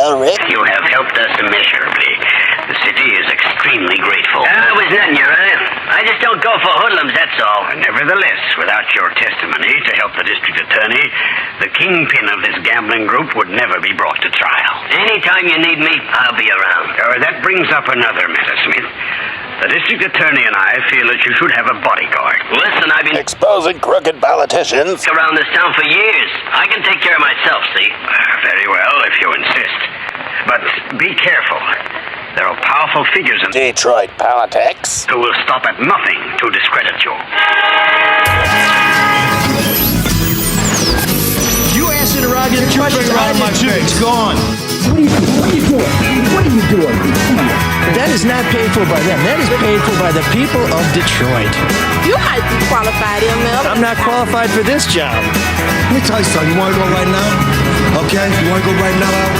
well, Rick. You have helped us immeasurably. The city is extremely grateful. It was nothing, Your Honor. I just don't go for hoodlums, that's all. Nevertheless, without your testimony to help the district attorney, the kingpin of this gambling group would never be brought to trial. Anytime you need me, I'll be around. That brings up another matter, Smith. The district attorney and I feel that you should have a bodyguard. Listen, I've been Exposing crooked politicians. around this town for years. I can take care of myself, see? Very well, if you insist. But be careful. There are powerful figures in Detroit politics. who will stop at nothing to discredit you. You asked interrogative questions around my face. It's gone. What are you doing? That is not paid for by them. That is paid for by the people of Detroit. You might be qualified, ML. I'm not qualified for this job. Let me tell you something. You want to go right now? Okay? You want to go right now, Al?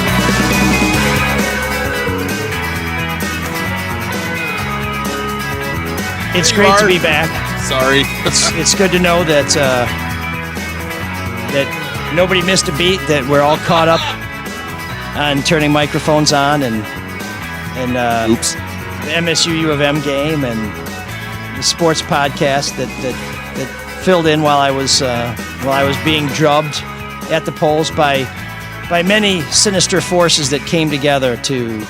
It's great to be back. Sorry. It's good to know that that nobody missed a beat. That we're all caught up on turning microphones on and Oops. the MSU U of M game and the sports podcast that filled in while I was being drubbed at the polls by many sinister forces that came together to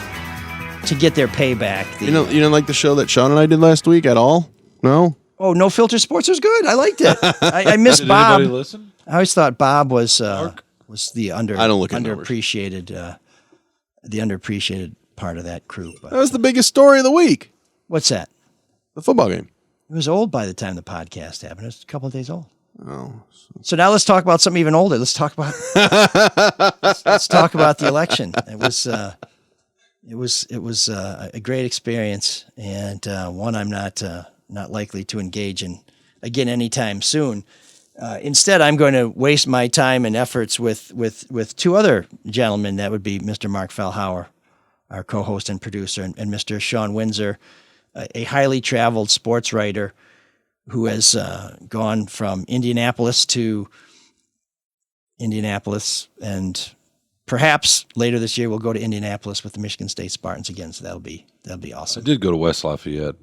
get their payback. You didn't like the show that Sean and I did last week at all? No? Oh, No Filter Sports was good. I liked it. I missed Did Bob. anybody listen? I always thought Bob was the I don't look at numbers. underappreciated part of that crew. But That was the biggest story of the week. what's that? The football game. It was old by the time the podcast happened. It was a couple of days old. Oh. So now let's talk about something even older. Let's talk about let's talk about the election. It was a great experience and one I'm not likely to engage in again anytime soon. Instead, I'm going to waste my time and efforts with two other gentlemen. That would be Mr. Mark Fellhauer, our co-host and producer, and Mr. Sean Windsor, a highly traveled sports writer who has gone from Indianapolis to Indianapolis, and perhaps later this year we'll go to Indianapolis with the Michigan State Spartans again. So that'll be I awesome. did go to West Lafayette,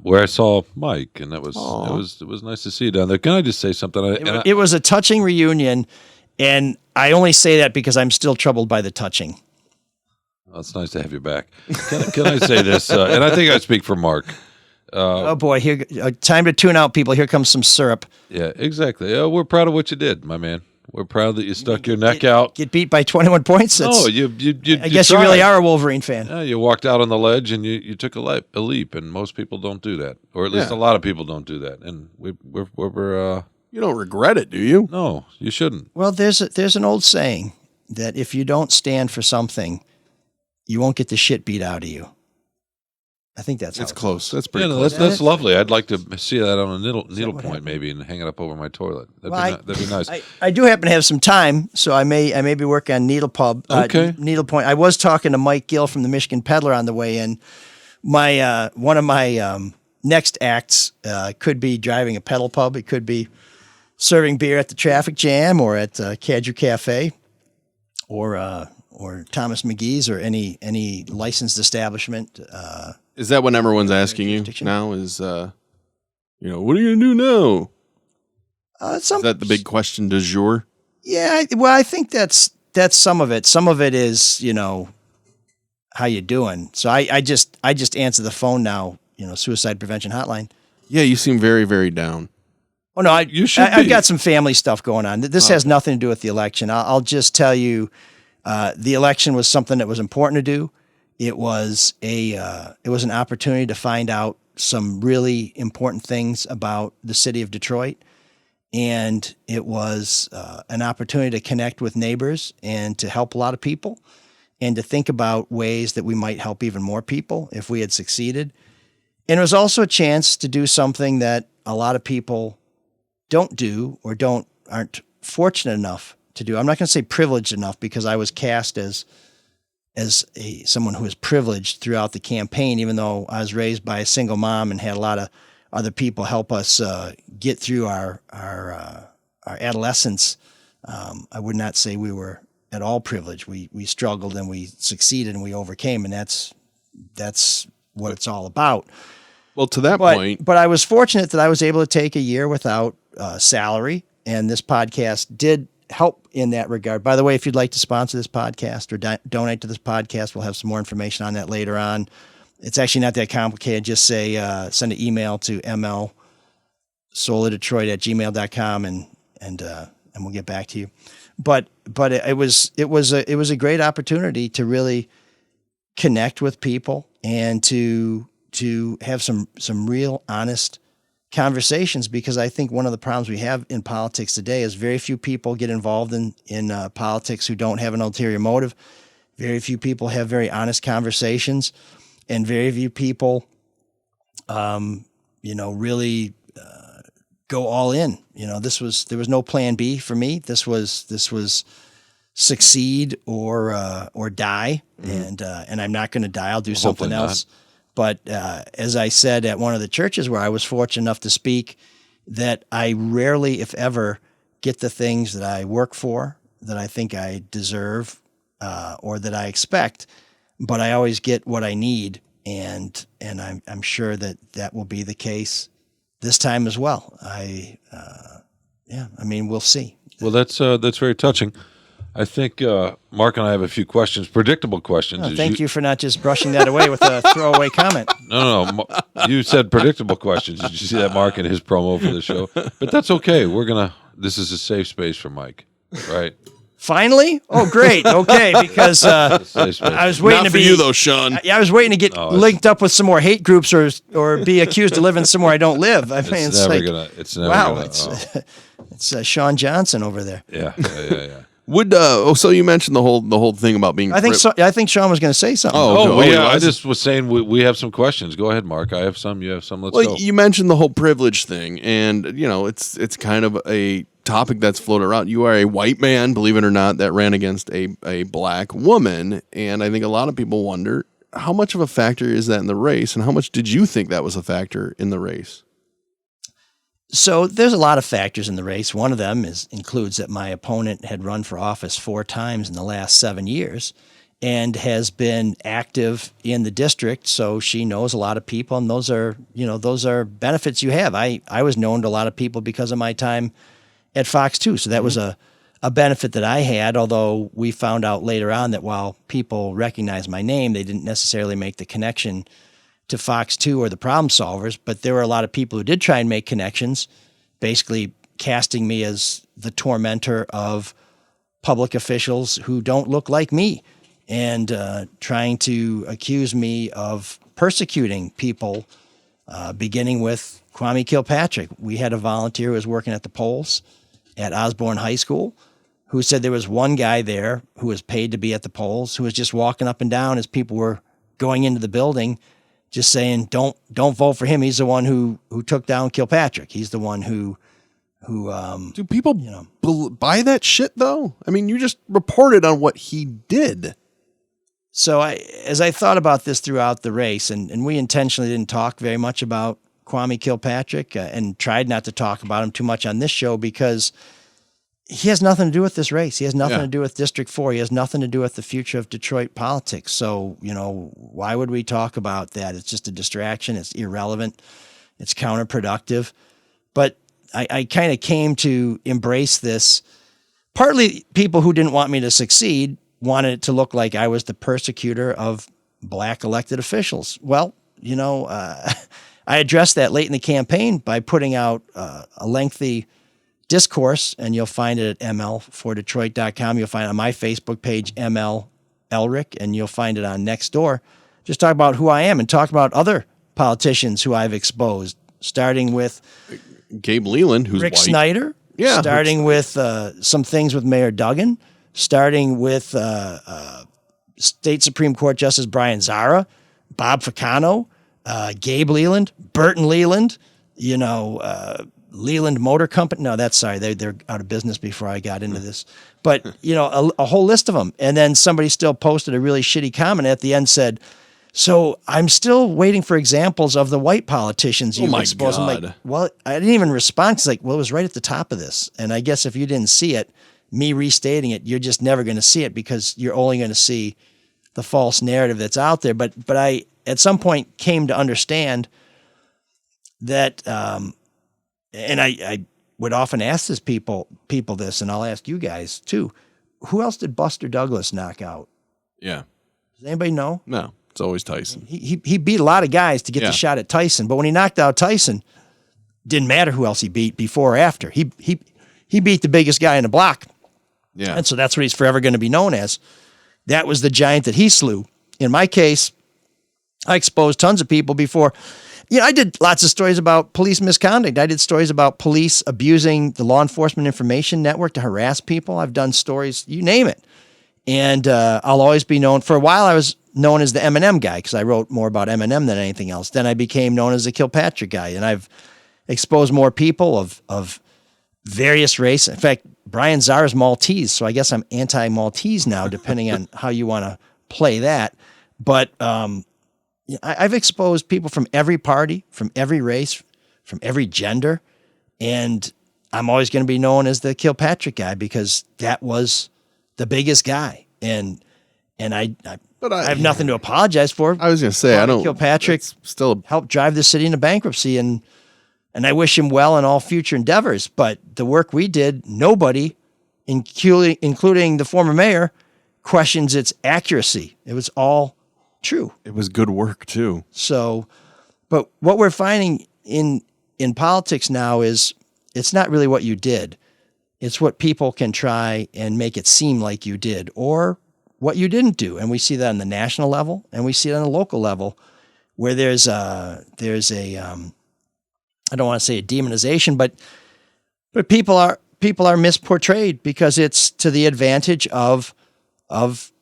where I saw Mike, and it was nice to see you down there. Can I just say something? It was a touching reunion, and I only say that because I'm still troubled by the touching. Well, it's nice to have you back. Can I say this? And I think I speak for Mark. Oh boy, here time to tune out, people. Here comes some syrup. Yeah, exactly. We're proud of what you did, my man. We're proud that you stuck your neck out. Get beat by 21 points. No, you I guess you really are a Wolverine fan. Yeah, you walked out on the ledge and you took a leap, and most people don't do that, or at least a lot of people don't do that. And we're You don't regret it, do you? no, you shouldn't. Well, there's an old saying that if you don't stand for something, you won't get the shit beat out of you. I think that's It's how close. That's pretty Yeah, no, close. that's lovely. I'd like to see that on a needlepoint maybe, and hang it up over my toilet. That'd be nice. I do happen to have some time, so I may be working on needlepoint. I was talking to Mike Gill from the Michigan Peddler on the way in. My one of my next acts could be driving a pedal pub. It could be serving beer at the traffic jam or at Cadrew Cafe, or Thomas McGee's, or any licensed establishment. Is that what everyone's asking you now? Is what are you gonna do now? Is that the big question du jour? Yeah, well, I think that's some of it. Some of it is, how you doing? So I just answer the phone now, suicide prevention hotline. Yeah, you seem very, very down. Oh no, I've got some family stuff going on. This has nothing to do with the election. I'll just tell you, the election was something that was important to do. It was an opportunity to find out some really important things about the city of Detroit. And it was an opportunity to connect with neighbors and to help a lot of people and to think about ways that we might help even more people if we had succeeded. And it was also a chance to do something that a lot of people don't do or aren't fortunate enough to do. I'm not going to say privileged enough, because I was cast as someone who was privileged throughout the campaign, even though I was raised by a single mom and had a lot of other people help us get through our adolescence. I would not say we were at all privileged. We struggled and we succeeded and we overcame, and that's what it's all about. Well, to that point, but I was fortunate that I was able to take a year without salary, and this podcast did help in that regard. By the way, if you'd like to sponsor this podcast or donate to this podcast, we'll have some more information on that later on. It's actually not that complicated. Just say, send an email to mlsoladetroit@gmail.com and we'll get back to you. But it was a great opportunity to really connect with people and to have some real honest conversations, because I think one of the problems we have in politics today is very few people get involved in politics who don't have an ulterior motive. Very few people have very honest conversations, and very few people, really go all in. There was no plan B for me. This was succeed or die, and I'm not going to die. I'll do something else. Not. But as I said at one of the churches where I was fortunate enough to speak, that I rarely, if ever, get the things that I work for, that I think I deserve, or that I expect, but I always get what I need, and I'm sure that will be the case this time as well. We'll see. Well, that's very touching. I think Mark and I have a few questions, predictable questions. Thank you for not just brushing that away with a throwaway comment. No. You said predictable questions. Did you see that, Mark, in his promo for the show? But that's okay. This is a safe space for Mike, right? Finally? Oh, great. Okay, because I was waiting not to for be you though, Sean. I was waiting to get linked up with some more hate groups or be accused of living somewhere I don't live. I mean, it's never gonna. It's Sean Johnson over there. Yeah. So you mentioned the whole thing about being. I think Sean was going to say something. I just was saying we have some questions. Go ahead, Mark. I have some. You have some. Let's go. You mentioned the whole privilege thing, and it's kind of a topic that's floated around. You are a white man, believe it or not, that ran against a black woman, and I think a lot of people wonder how much of a factor is that in the race, and how much did you think that was a factor in the race? So there's a lot of factors in the race. One of them includes that my opponent had run for office 4 times in the last 7 years and has been active in the district. So she knows a lot of people, and those are benefits you have. I was known to a lot of people because of my time at Fox 2. So that was a benefit that I had, although we found out later on that while people recognized my name, they didn't necessarily make the connection to Fox 2 or the Problem Solvers, but there were a lot of people who did try and make connections, basically casting me as the tormentor of public officials who don't look like me, and trying to accuse me of persecuting people, beginning with Kwame Kilpatrick. We had a volunteer who was working at the polls at Osborne High School who said there was one guy there who was paid to be at the polls who was just walking up and down as people were going into the building, just saying, don't vote for him. He's the one who took down Kilpatrick. He's the one who do people buy that shit though? I mean, you just reported on what he did. So as I thought about this throughout the race, and we intentionally didn't talk very much about Kwame Kilpatrick and tried not to talk about him too much on this show because he has nothing to do with this race. He has nothing to do with District 4. He has nothing to do with the future of Detroit politics. So, why would we talk about that? It's just a distraction. It's irrelevant. It's counterproductive. But I kind of came to embrace this. Partly people who didn't want me to succeed wanted it to look like I was the persecutor of black elected officials. Well, I addressed that late in the campaign by putting out a lengthy discourse, and you'll find it at ml4detroit.com. You'll find it on my Facebook page, ML Elric, and you'll find it on Nextdoor. Just talk about who I am and talk about other politicians who I've exposed, starting with Gabe Leland, who's Rick white. Snyder, starting with some things with Mayor Duggan, starting with State Supreme Court Justice Brian Zara, Bob Ficano, Gabe Leland, Burton Leland, Leland Motor Company. No, they're out of business before I got into this. But, a whole list of them. And then somebody still posted a really shitty comment at the end, said, so I'm still waiting for examples of the white politicians you exposed. I'm like, well, I didn't even respond. It's like, well, it was right at the top of this. And I guess if you didn't see it, me restating it, you're just never going to see it because you're only going to see the false narrative that's out there. But I, at some point, came to understand that, and I would often ask this people this, and I'll ask you guys too. Who else did Buster Douglas knock out? Yeah. Does anybody know? No, it's always Tyson. He beat a lot of guys to get the shot at Tyson, but when he knocked out Tyson, didn't matter who else he beat before or after. He beat the biggest guy in the block. Yeah. And so that's what he's forever going to be known as. That was the giant that he slew. In my case, I exposed tons of people before. You know, I did lots of stories about police misconduct. I did stories about police abusing the law enforcement information network to harass people. I've done stories, you name it. And I'll always be known. For a while, I was known as the Eminem guy because I wrote more about Eminem than anything else. Then I became known as the Kilpatrick guy. And I've exposed more people of various races. In fact, Brian Zara's Maltese, so I guess I'm anti-Maltese now, depending on how you want to play that. But I've exposed people from every party, from every race, from every gender, and I'm always going to be known as the Kilpatrick guy because that was the biggest guy, and I have nothing to apologize for. I was going to say, I don't. Kilpatrick still helped drive the city into bankruptcy, and I wish him well in all future endeavors. But the work we did, nobody, including the former mayor, questions its accuracy. It was all true. It was good work too. So, but what we're finding in politics now is it's not really what you did. It's what people can try and make it seem like you did or what you didn't do. And we see that on the national level and we see it on the local level where there's a I don't want to say a demonization, but people are misportrayed because it's to the advantage of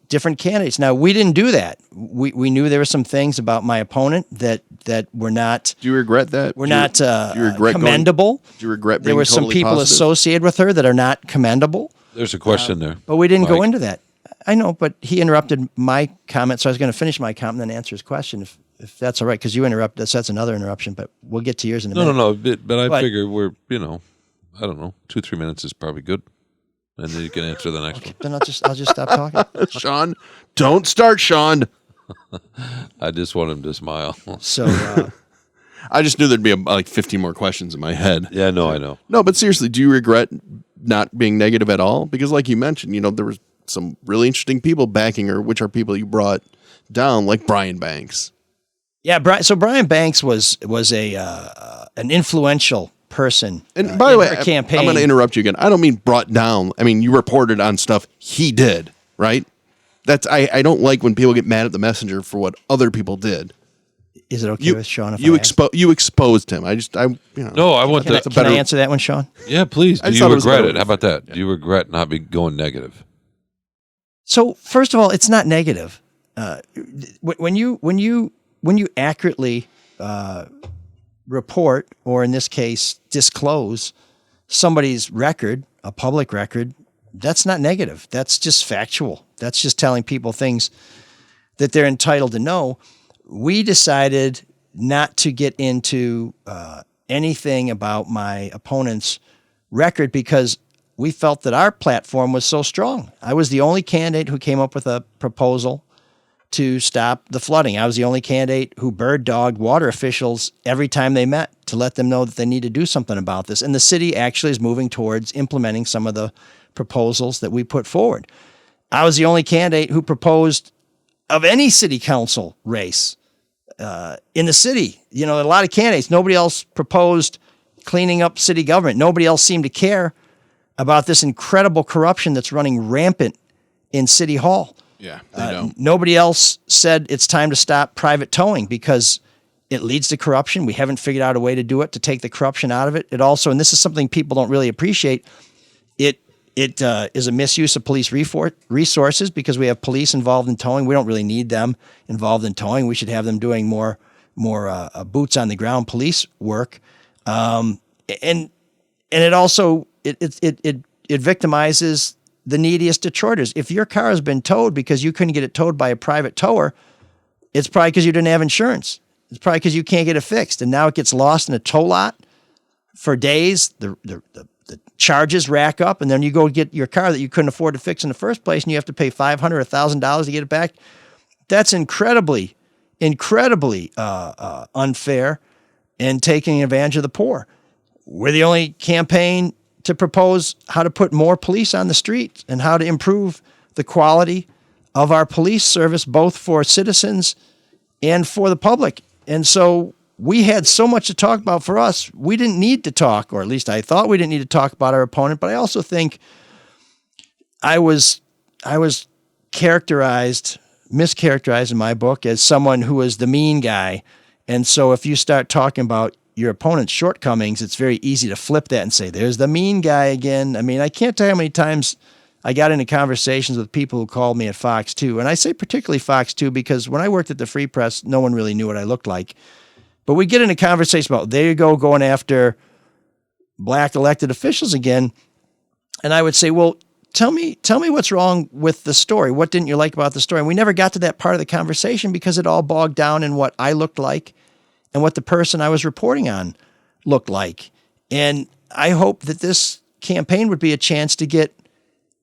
different candidates. Now, we didn't do that. We knew there were some things about my opponent that were not. Do you regret that? Were not commendable. Do you regret being there were some totally people positive? associated with her that are not commendable. There's a question there. But we didn't go Mike. into that. I know, but he interrupted my comment, so I was going to finish my comment and then answer his question if that's all right, because you interrupted us. That's another interruption, but we'll get to yours in a minute. No. But I figure we're, I don't know, 2-3 minutes is probably good. And then you can answer the next one. Then I'll just stop talking. Sean, don't start, Sean. I just want him to smile. So I just knew there'd be like 15 more questions in my head. Yeah, no, I know. No, but seriously, do you regret not being negative at all? Because like you mentioned, there was some really interesting people backing her, which are people you brought down, like Brian Banks. yeah, so Brian Banks was an influential person. And by the way, campaign. I'm going to interrupt you again. I don't mean brought down. I mean, you reported on stuff he did, right? That's I don't like when people get mad at the messenger for what other people did. Is it okay with Sean if you I ask? you exposed him. No, I want that. Can I answer that one, Sean? Yeah, please. I Do just you thought it was regret better. it? How about that? Do you regret not going negative? So first of all, it's not negative. When you accurately report, or in this case, disclose somebody's record, a public record, that's not negative. That's just factual. That's just telling people things that they're entitled to know. We decided not to get into anything about my opponent's record because we felt that our platform was so strong. I was the only candidate who came up with a proposal to stop the flooding. I was the only candidate who bird dogged water officials every time they met to let them know that they need to do something about this. And the city actually is moving towards implementing some of the proposals that we put forward. I was the only candidate who proposed of any city council race in the city. A lot of candidates, nobody else proposed cleaning up city government. Nobody else seemed to care about this incredible corruption that's running rampant in City Hall. Yeah, they don't. Nobody else said it's time to stop private towing because it leads to corruption. We haven't figured out a way to do it, to take the corruption out of it. It also, and this is something people don't really appreciate, it is a misuse of police resources because we have police involved in towing. We don't really need them involved in towing. We should have them doing more boots on the ground police work. And it also, it victimizes the neediest Detroiters. If your car has been towed because you couldn't get it towed by a private tower, it's probably because you didn't have insurance. It's probably because you can't get it fixed. And now it gets lost in a tow lot for days. The charges rack up, and then you go get your car that you couldn't afford to fix in the first place, and you have to pay $500 or $1,000 to get it back. That's incredibly unfair and taking advantage of the poor. We're the only campaign to propose how to put more police on the street and how to improve the quality of our police service, both for citizens and for the public. And so we had so much to talk about for us. We didn't need to talk, or at least I thought we didn't need to talk about our opponent, but I also think I was mischaracterized in my book as someone who was the mean guy. And so if you start talking about your opponent's shortcomings, it's very easy to flip that and say, there's the mean guy again. I mean, I can't tell you how many times I got into conversations with people who called me at Fox 2. And I say particularly Fox 2 because when I worked at the Free Press, no one really knew what I looked like. But we get into conversations about, there you go, going after black elected officials again. And I would say, well, tell me what's wrong with the story. What didn't you like about the story? And we never got to that part of the conversation because it all bogged down in what I looked like and what the person I was reporting on looked like. And I hope that this campaign would be a chance to get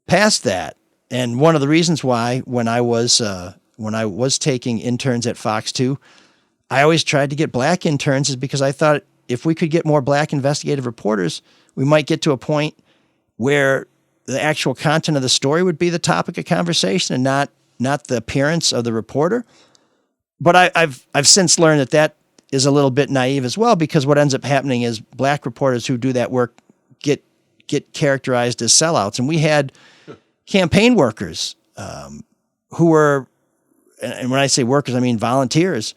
past that. And one of the reasons why, when I was taking interns at Fox 2, I always tried to get black interns, is because I thought if we could get more black investigative reporters, we might get to a point where the actual content of the story would be the topic of conversation and not the appearance of the reporter. But I've since learned that is a little bit naive as well, because what ends up happening is black reporters who do that work get characterized as sellouts. And we had campaign workers who were, and when I say workers, I mean volunteers,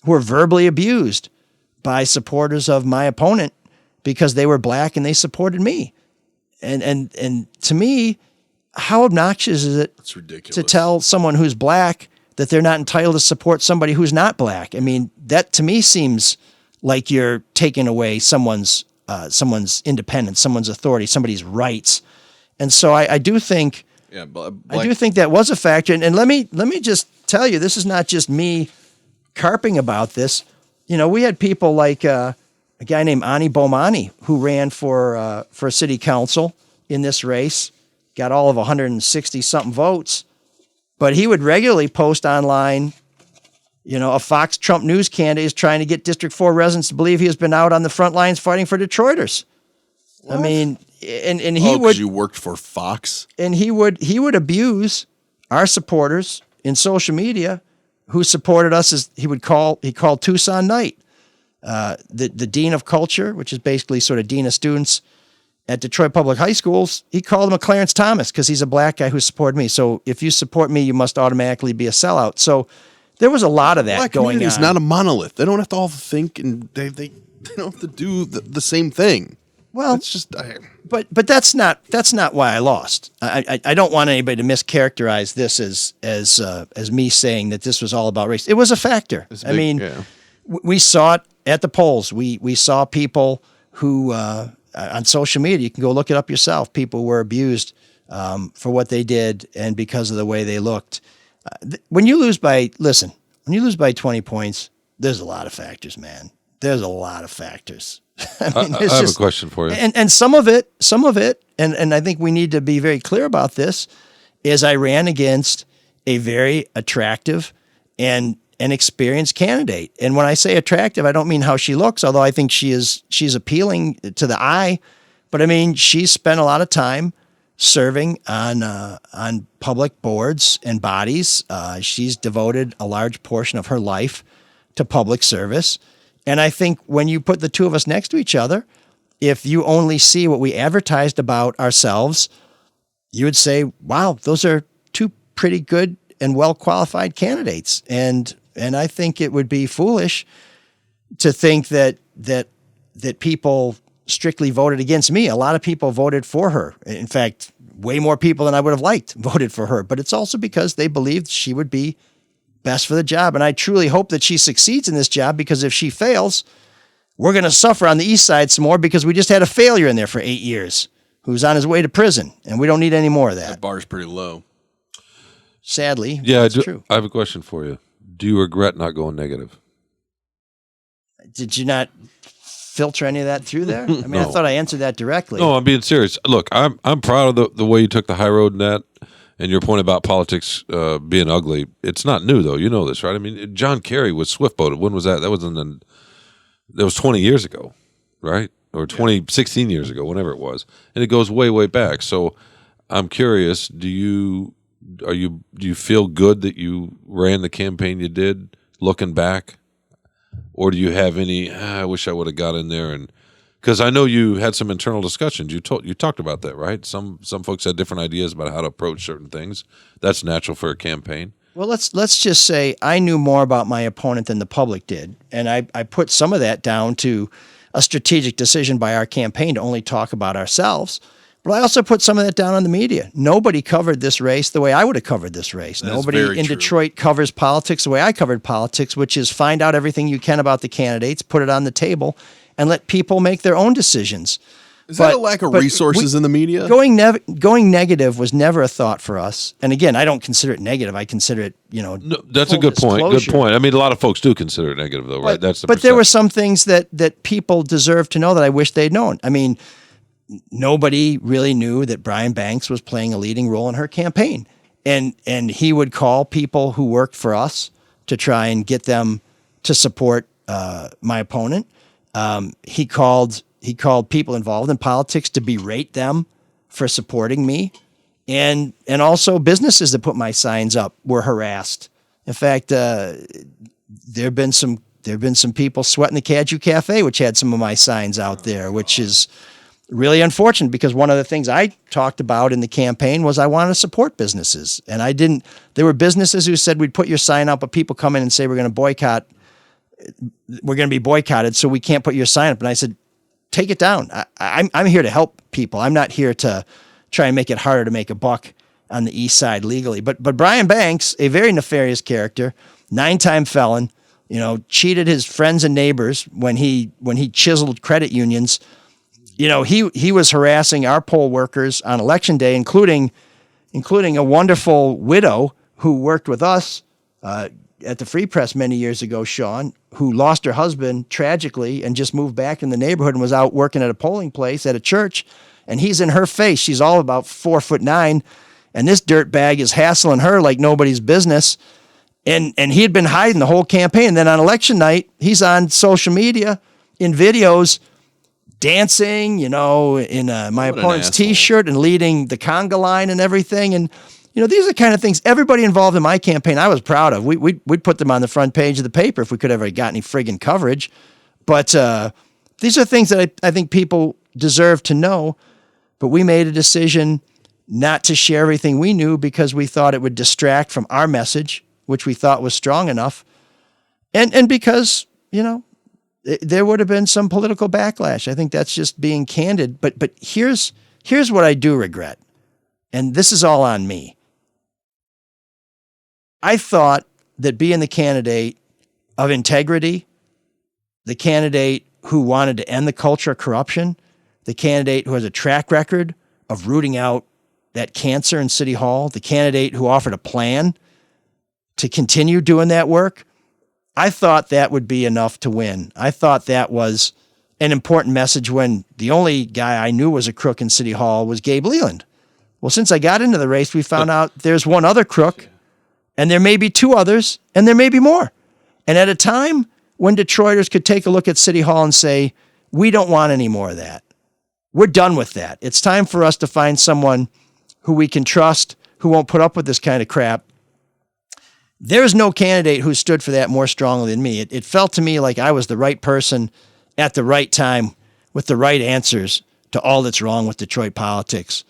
who were verbally abused by supporters of my opponent because they were black and they supported me. And to me, how obnoxious is it That's ridiculous. to tell someone who's black that they're not entitled to support somebody who's not black? I mean, that to me seems like you're taking away someone's independence, someone's authority, somebody's rights. And so I do think, I do think that was a factor. And let me just tell you, this is not just me carping about this. You know, we had people like a guy named Ani Bomani who ran for city council in this race, got all of 160 something votes, but he would regularly post online, you know, a Fox Trump News candidate is trying to get District 4 residents to believe he has been out on the front lines fighting for Detroiters. What? I mean, and he would, you worked for Fox, and he would abuse our supporters in social media who supported us. As he called Tucson Knight, the dean of culture, which is basically sort of dean of students at Detroit Public High Schools. He called him a Clarence Thomas because he's a black guy who supported me. So if you support me, you must automatically be a sellout. So there was a lot of that black going on. It's not a monolith. They don't have to all think, and they don't have to do the same thing. Well, it's just, but that's not why I lost. I don't want anybody to mischaracterize this as me saying that this was all about race. It was a factor. We saw it at the polls. We saw people who on social media. You can go look it up yourself. People were abused for what they did and because of the way they looked. When you lose by 20 points, there's a lot of factors, man. There's a lot of factors. I have a question for you. And some of it, and I think we need to be very clear about this, is I ran against a very attractive and an experienced candidate. And when I say attractive, I don't mean how she looks, although I think she's appealing to the eye. But I mean, she's spent a lot of time serving on public boards and bodies. She's devoted a large portion of her life to public service. And I think when you put the two of us next to each other, if you only see what we advertised about ourselves, you would say, wow, those are two pretty good and well-qualified candidates. And I think it would be foolish to think that people strictly voted against me. A lot of people voted for her. In fact, way more people than I would have liked voted for her. But it's also because they believed she would be best for the job. And I truly hope that she succeeds in this job, because if she fails, we're going to suffer on the east side some more, because we just had a failure in there for 8 years who's on his way to prison, and we don't need any more of that. That bar's pretty low. Sadly, yeah, that's true. I have a question for you. Do you regret not going negative? Did you not filter any of that through there? I mean, I No. thought I answered that directly. No, I'm being serious. Look, I'm proud of the way you took the high road in that, and your point about politics being ugly. It's not new though. You know this, right? I mean, John Kerry was swift boated. When was that? That was 20 years ago, right? Or 16 years ago, whenever it was, and it goes way, way back. So, I'm curious. Do you feel good that you ran the campaign you did, looking back, or do you have any? I wish I would have got in there, and because I know you had some internal discussions. You talked about that, right? Some folks had different ideas about how to approach certain things. That's natural for a campaign. Well, let's just say I knew more about my opponent than the public did, and I put some of that down to a strategic decision by our campaign to only talk about ourselves. But I also put some of that down on the media. Nobody covered this race the way I would have covered this race. That's Nobody very in true. Detroit covers politics the way I covered politics, which is find out everything you can about the candidates, put it on the table, and let people make their own decisions. Is that a lack of resources in the media? Going negative was never a thought for us. And again, I don't consider it negative. I consider it, No, that's a full good point. Good disclosure. point. I mean, a lot of folks do consider it negative, though, right? That's the but there were perception. some things that people deserve to know that I wish they'd known. I mean, nobody really knew that Brian Banks was playing a leading role in her campaign. And he would call people who worked for us to try and get them to support my opponent. He called people involved in politics to berate them for supporting me. And also businesses that put my signs up were harassed. In fact, there've been some people sweating the Caju Cafe, which had some of my signs out there, which is really unfortunate because one of the things I talked about in the campaign was I wanted to support businesses. And I didn't, there were businesses who said, we'd put your sign up, but people come in and say, we're going to be boycotted, so we can't put your sign up. And I said, take it down. I'm here to help people. I'm not here to try and make it harder to make a buck on the east side legally. But Brian Banks, a very nefarious character, 9-time felon, cheated his friends and neighbors when he chiseled credit unions. He was harassing our poll workers on election day, including a wonderful widow who worked with us at the Free Press many years ago, Sean, who lost her husband tragically and just moved back in the neighborhood and was out working at a polling place at a church. And he's in her face. She's all about 4'9", and this dirtbag is hassling her like nobody's business. And he had been hiding the whole campaign. And then on election night, he's on social media in videos dancing, in my opponent's asshole. T-shirt and leading the conga line and everything. And these are the kind of things everybody involved in my campaign I was proud of. We'd put them on the front page of the paper if we could ever got any friggin' coverage. But these are things that I think people deserve to know. But we made a decision not to share everything we knew because we thought it would distract from our message, which we thought was strong enough. And because, there would have been some political backlash. I think that's just being candid. But here's what I do regret. And this is all on me. I thought that being the candidate of integrity, the candidate who wanted to end the culture of corruption, the candidate who has a track record of rooting out that cancer in City Hall, the candidate who offered a plan to continue doing that work, I thought that would be enough to win. I thought that was an important message when the only guy I knew was a crook in City Hall was Gabe Leland. Well, since I got into the race, we found out there's one other crook, and there may be two others, and there may be more. And at a time when Detroiters could take a look at City Hall and say, we don't want any more of that. We're done with that. It's time for us to find someone who we can trust, who won't put up with this kind of crap. There's no candidate who stood for that more strongly than me. It felt to me like I was the right person at the right time with the right answers to all that's wrong with Detroit politics.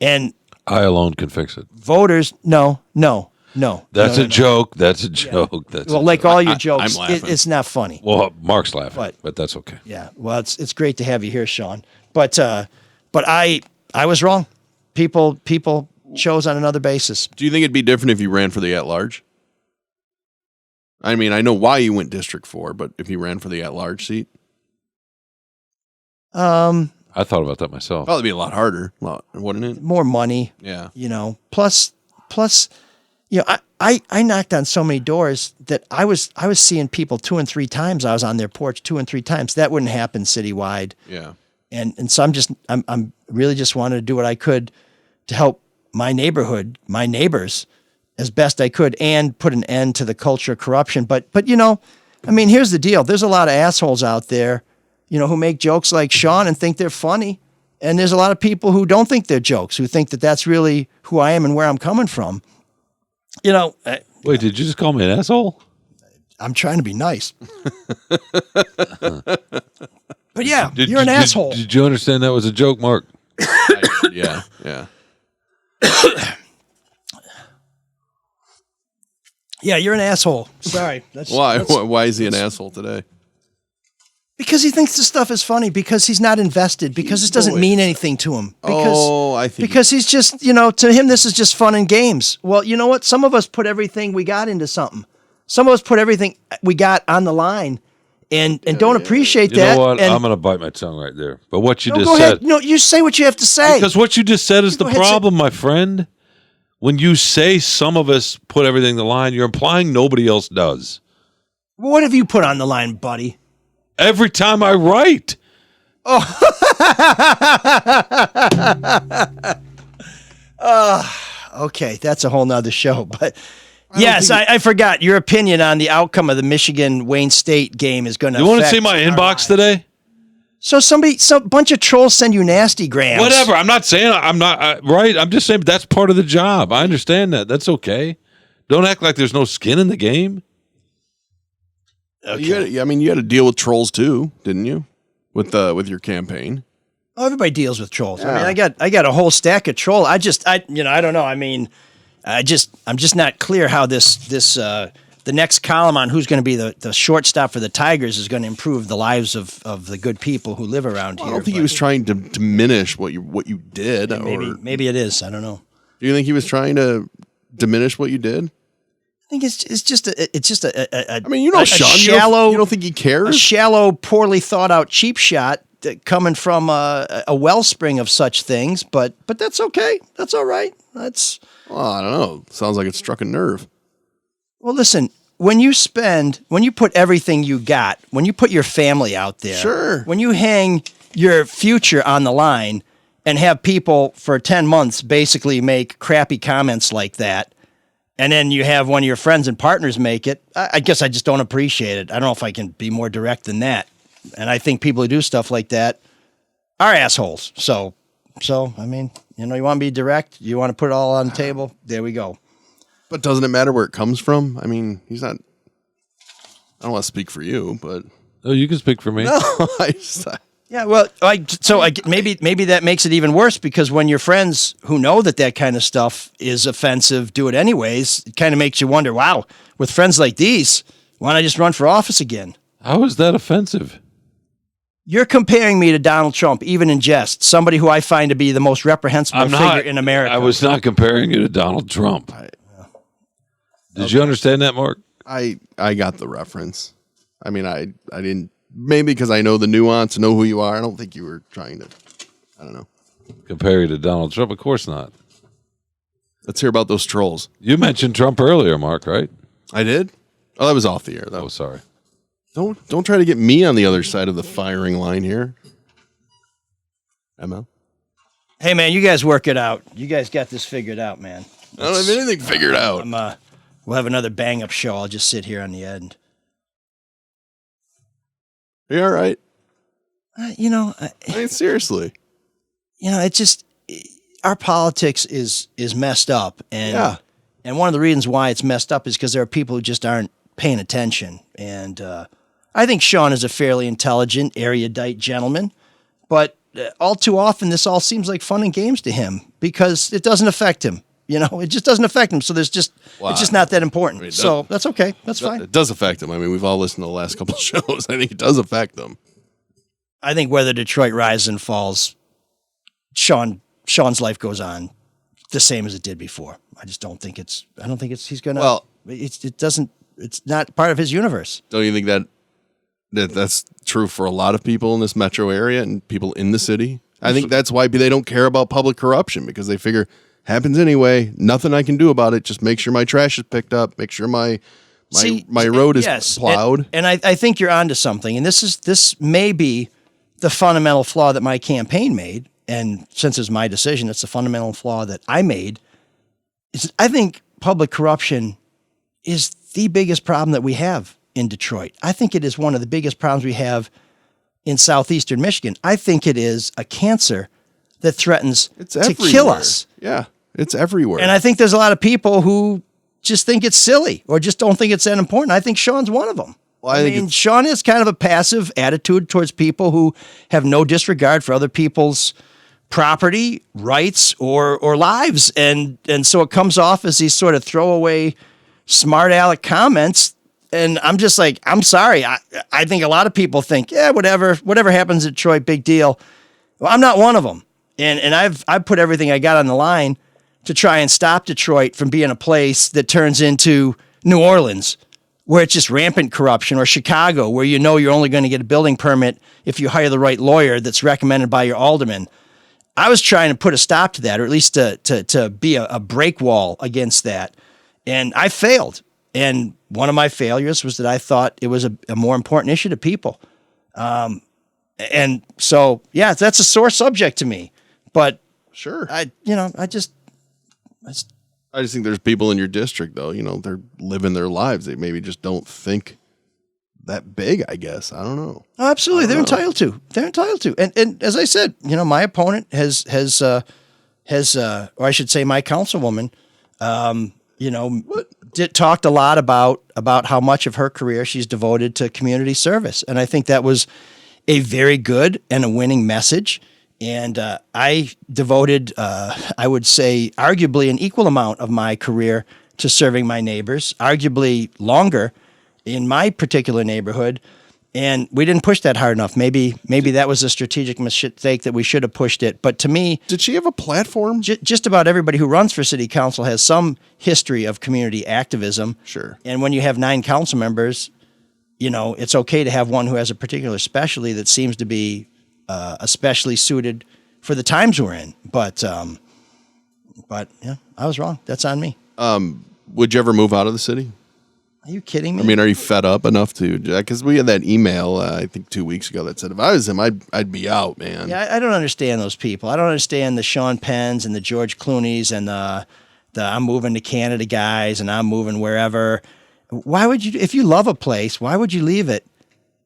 And I alone can fix it. voters, no. That's No. a joke. That's a joke. That's Well, a like joke. all your jokes, I'm laughing. it's not funny. Well, Mark's laughing, But- but that's okay. Yeah, well, it's great to have you here, Sean. But I was wrong. People chose on another basis. Do you think it'd be different if you ran for the at-large? I mean, I know why you went District 4, but if you ran for the at-large seat, I thought about that myself. probably be a lot harder, wouldn't it? More money, Yeah. plus, I knocked on so many doors that I was seeing people 2 and 3 times. I was on their porch 2 and 3 times. That wouldn't happen citywide. Yeah. And so I'm really just wanted to do what I could to help my neighborhood, my neighbors, as best I could, and put an end to the culture of corruption. But I mean, here's the deal. There's a lot of assholes out there, who make jokes like Sean and think they're funny. And there's a lot of people who don't think they're jokes, who think that that's really who I am and where I'm coming from. Wait, did you just call me an asshole? I'm trying to be nice. But yeah, you're an asshole. Did you understand that was a joke, Mark? Yeah. Yeah, you're an asshole. Sorry. Why is he an asshole today? Because he thinks this stuff is funny, because he's not invested, because this doesn't mean anything to him. Because he's just, to him, this is just fun and games. Well, you know what? Some of us put everything we got into something. Some of us put everything we got on the line and don't appreciate that. You know what? And I'm going to bite my tongue right there. But what you just go said. ahead. No, you say what you have to say. Because what you just said is the problem, my friend. When you say some of us put everything on the line, you're implying nobody else does. What have you put on the line, buddy? Every time I write. Okay, that's a whole nother show. But yes, I forgot. Your opinion on the outcome of the Michigan-Wayne State game is going to. You want to see my inbox today? So some bunch of trolls send you nasty grams. Whatever. I'm not saying I'm not right. I'm just saying that's part of the job. I understand that. That's okay. Don't act like there's no skin in the game. Okay. You had to deal with trolls too, didn't you? With your campaign. Oh, everybody deals with trolls. Yeah. I mean, I got a whole stack of troll. I don't know. I mean, I'm just not clear how this the next column on who's going to be the shortstop for the Tigers is going to improve the lives of the good people who live around here. I don't think he was trying to diminish what you did. Maybe it is. I don't know. Do you think he was trying to diminish what you did? I think it's just a I mean, Sean, shallow. You don't think he cares? A shallow, poorly thought out cheap shot coming from a wellspring of such things. But that's okay. That's all right. That's. Well, I don't know. Sounds like it struck a nerve. Well, listen. When you put everything you got, when you put your family out there, sure. When you hang your future on the line and have people for 10 months basically make crappy comments like that, and then you have one of your friends and partners make it, I guess I just don't appreciate it. I don't know if I can be more direct than that. And I think people who do stuff like that are assholes. So I mean, you want to be direct? You want to put it all on the table? There we go. But doesn't it matter where it comes from? I mean, he's not. I don't want to speak for you, but oh, you can speak for me. No, yeah. Well, maybe that makes it even worse, because when your friends who know that kind of stuff is offensive do it anyways, it kind of makes you wonder. Wow, with friends like these, why don't I just run for office again? How is that offensive? You're comparing me to Donald Trump, even in jest, somebody who I find to be the most reprehensible figure in America. I was not comparing you to Donald Trump. Did you understand that, Mark? I got the reference. I mean, I didn't, maybe because I know the nuance, know who you are. I don't think you were trying to, I don't know. Compare you to Donald Trump? Of course not. Let's hear about those trolls. You mentioned Trump earlier, Mark, right? I did? Oh, that was off the air, though. Oh, sorry. Don't try to get me on the other side of the firing line here. ML? Hey, man, you guys work it out. You guys got this figured out, man. I don't have anything figured out. We'll have another bang-up show. I'll just sit here on the end. Are you all right? I mean, seriously. It's just our politics is messed up, and one of the reasons why it's messed up is because there are people who just aren't paying attention. And I think Sean is a fairly intelligent, erudite gentleman, but all too often this all seems like fun and games to him because it doesn't affect him. It just doesn't affect him. So it's just not that important. I mean, so that's okay. That's fine. It does affect him. I mean, we've all listened to the last couple of shows. I think it does affect them. I think whether Detroit rises and falls, Sean's life goes on the same as it did before. I don't think he's going to, well, it's not part of his universe. Don't you think that's true for a lot of people in this metro area and people in the city? I think that's why they don't care about public corruption, because they figure, Happens anyway. Nothing I can do about it. Just make sure my trash is picked up. Make sure my road is plowed. And I think you're onto something. And this may be the fundamental flaw that my campaign made. And since it's my decision, it's the fundamental flaw that I made. I think public corruption is the biggest problem that we have in Detroit. I think it is one of the biggest problems we have in southeastern Michigan. I think it is a cancer that threatens to kill us. Yeah, it's everywhere. And I think there's a lot of people who just think it's silly or just don't think it's that important. I think Sean's one of them. Well, I mean, Sean has kind of a passive attitude towards people who have no disregard for other people's property, rights, or lives. And so it comes off as these sort of throwaway, smart aleck comments. And I'm just like, I'm sorry. I think a lot of people think, yeah, whatever happens in Detroit, big deal. Well, I'm not one of them. And I've put everything I got on the line to try and stop Detroit from being a place that turns into New Orleans, where it's just rampant corruption, or Chicago, where you know you're only going to get a building permit if you hire the right lawyer that's recommended by your alderman. I was trying to put a stop to that, or at least to be a break wall against that. And I failed. And one of my failures was that I thought it was a more important issue to people. And so, yeah, that's a sore subject to me. But sure, I just think there's people in your district, though, they're living their lives. They maybe just don't think that big, I guess. I don't know. Oh, absolutely. They're entitled to. They're entitled to. And as I said, my opponent has or I should say my councilwoman, talked a lot about how much of her career she's devoted to community service. And I think that was a very good and a winning message. And I devoted, I would say, arguably an equal amount of my career to serving my neighbors, arguably longer in my particular neighborhood. And we didn't push that hard enough. Maybe that was a strategic mistake that we should have pushed it. But to me... Did she have a platform? Just about everybody who runs for city council has some history of community activism. Sure. And when you have 9 council members, it's okay to have one who has a particular specialty that seems to be especially suited for the times we're in. But yeah, I was wrong. That's on me. Would you ever move out of the city? Are you kidding me? I mean, are you fed up enough to? Because we had that email, I think 2 weeks ago, that said if I was him, I'd be out, man. Yeah, I don't understand those people. I don't understand the Sean Penns and the George Clooney's and the I'm moving to Canada guys and I'm moving wherever. Why would you? If you love a place, why would you leave it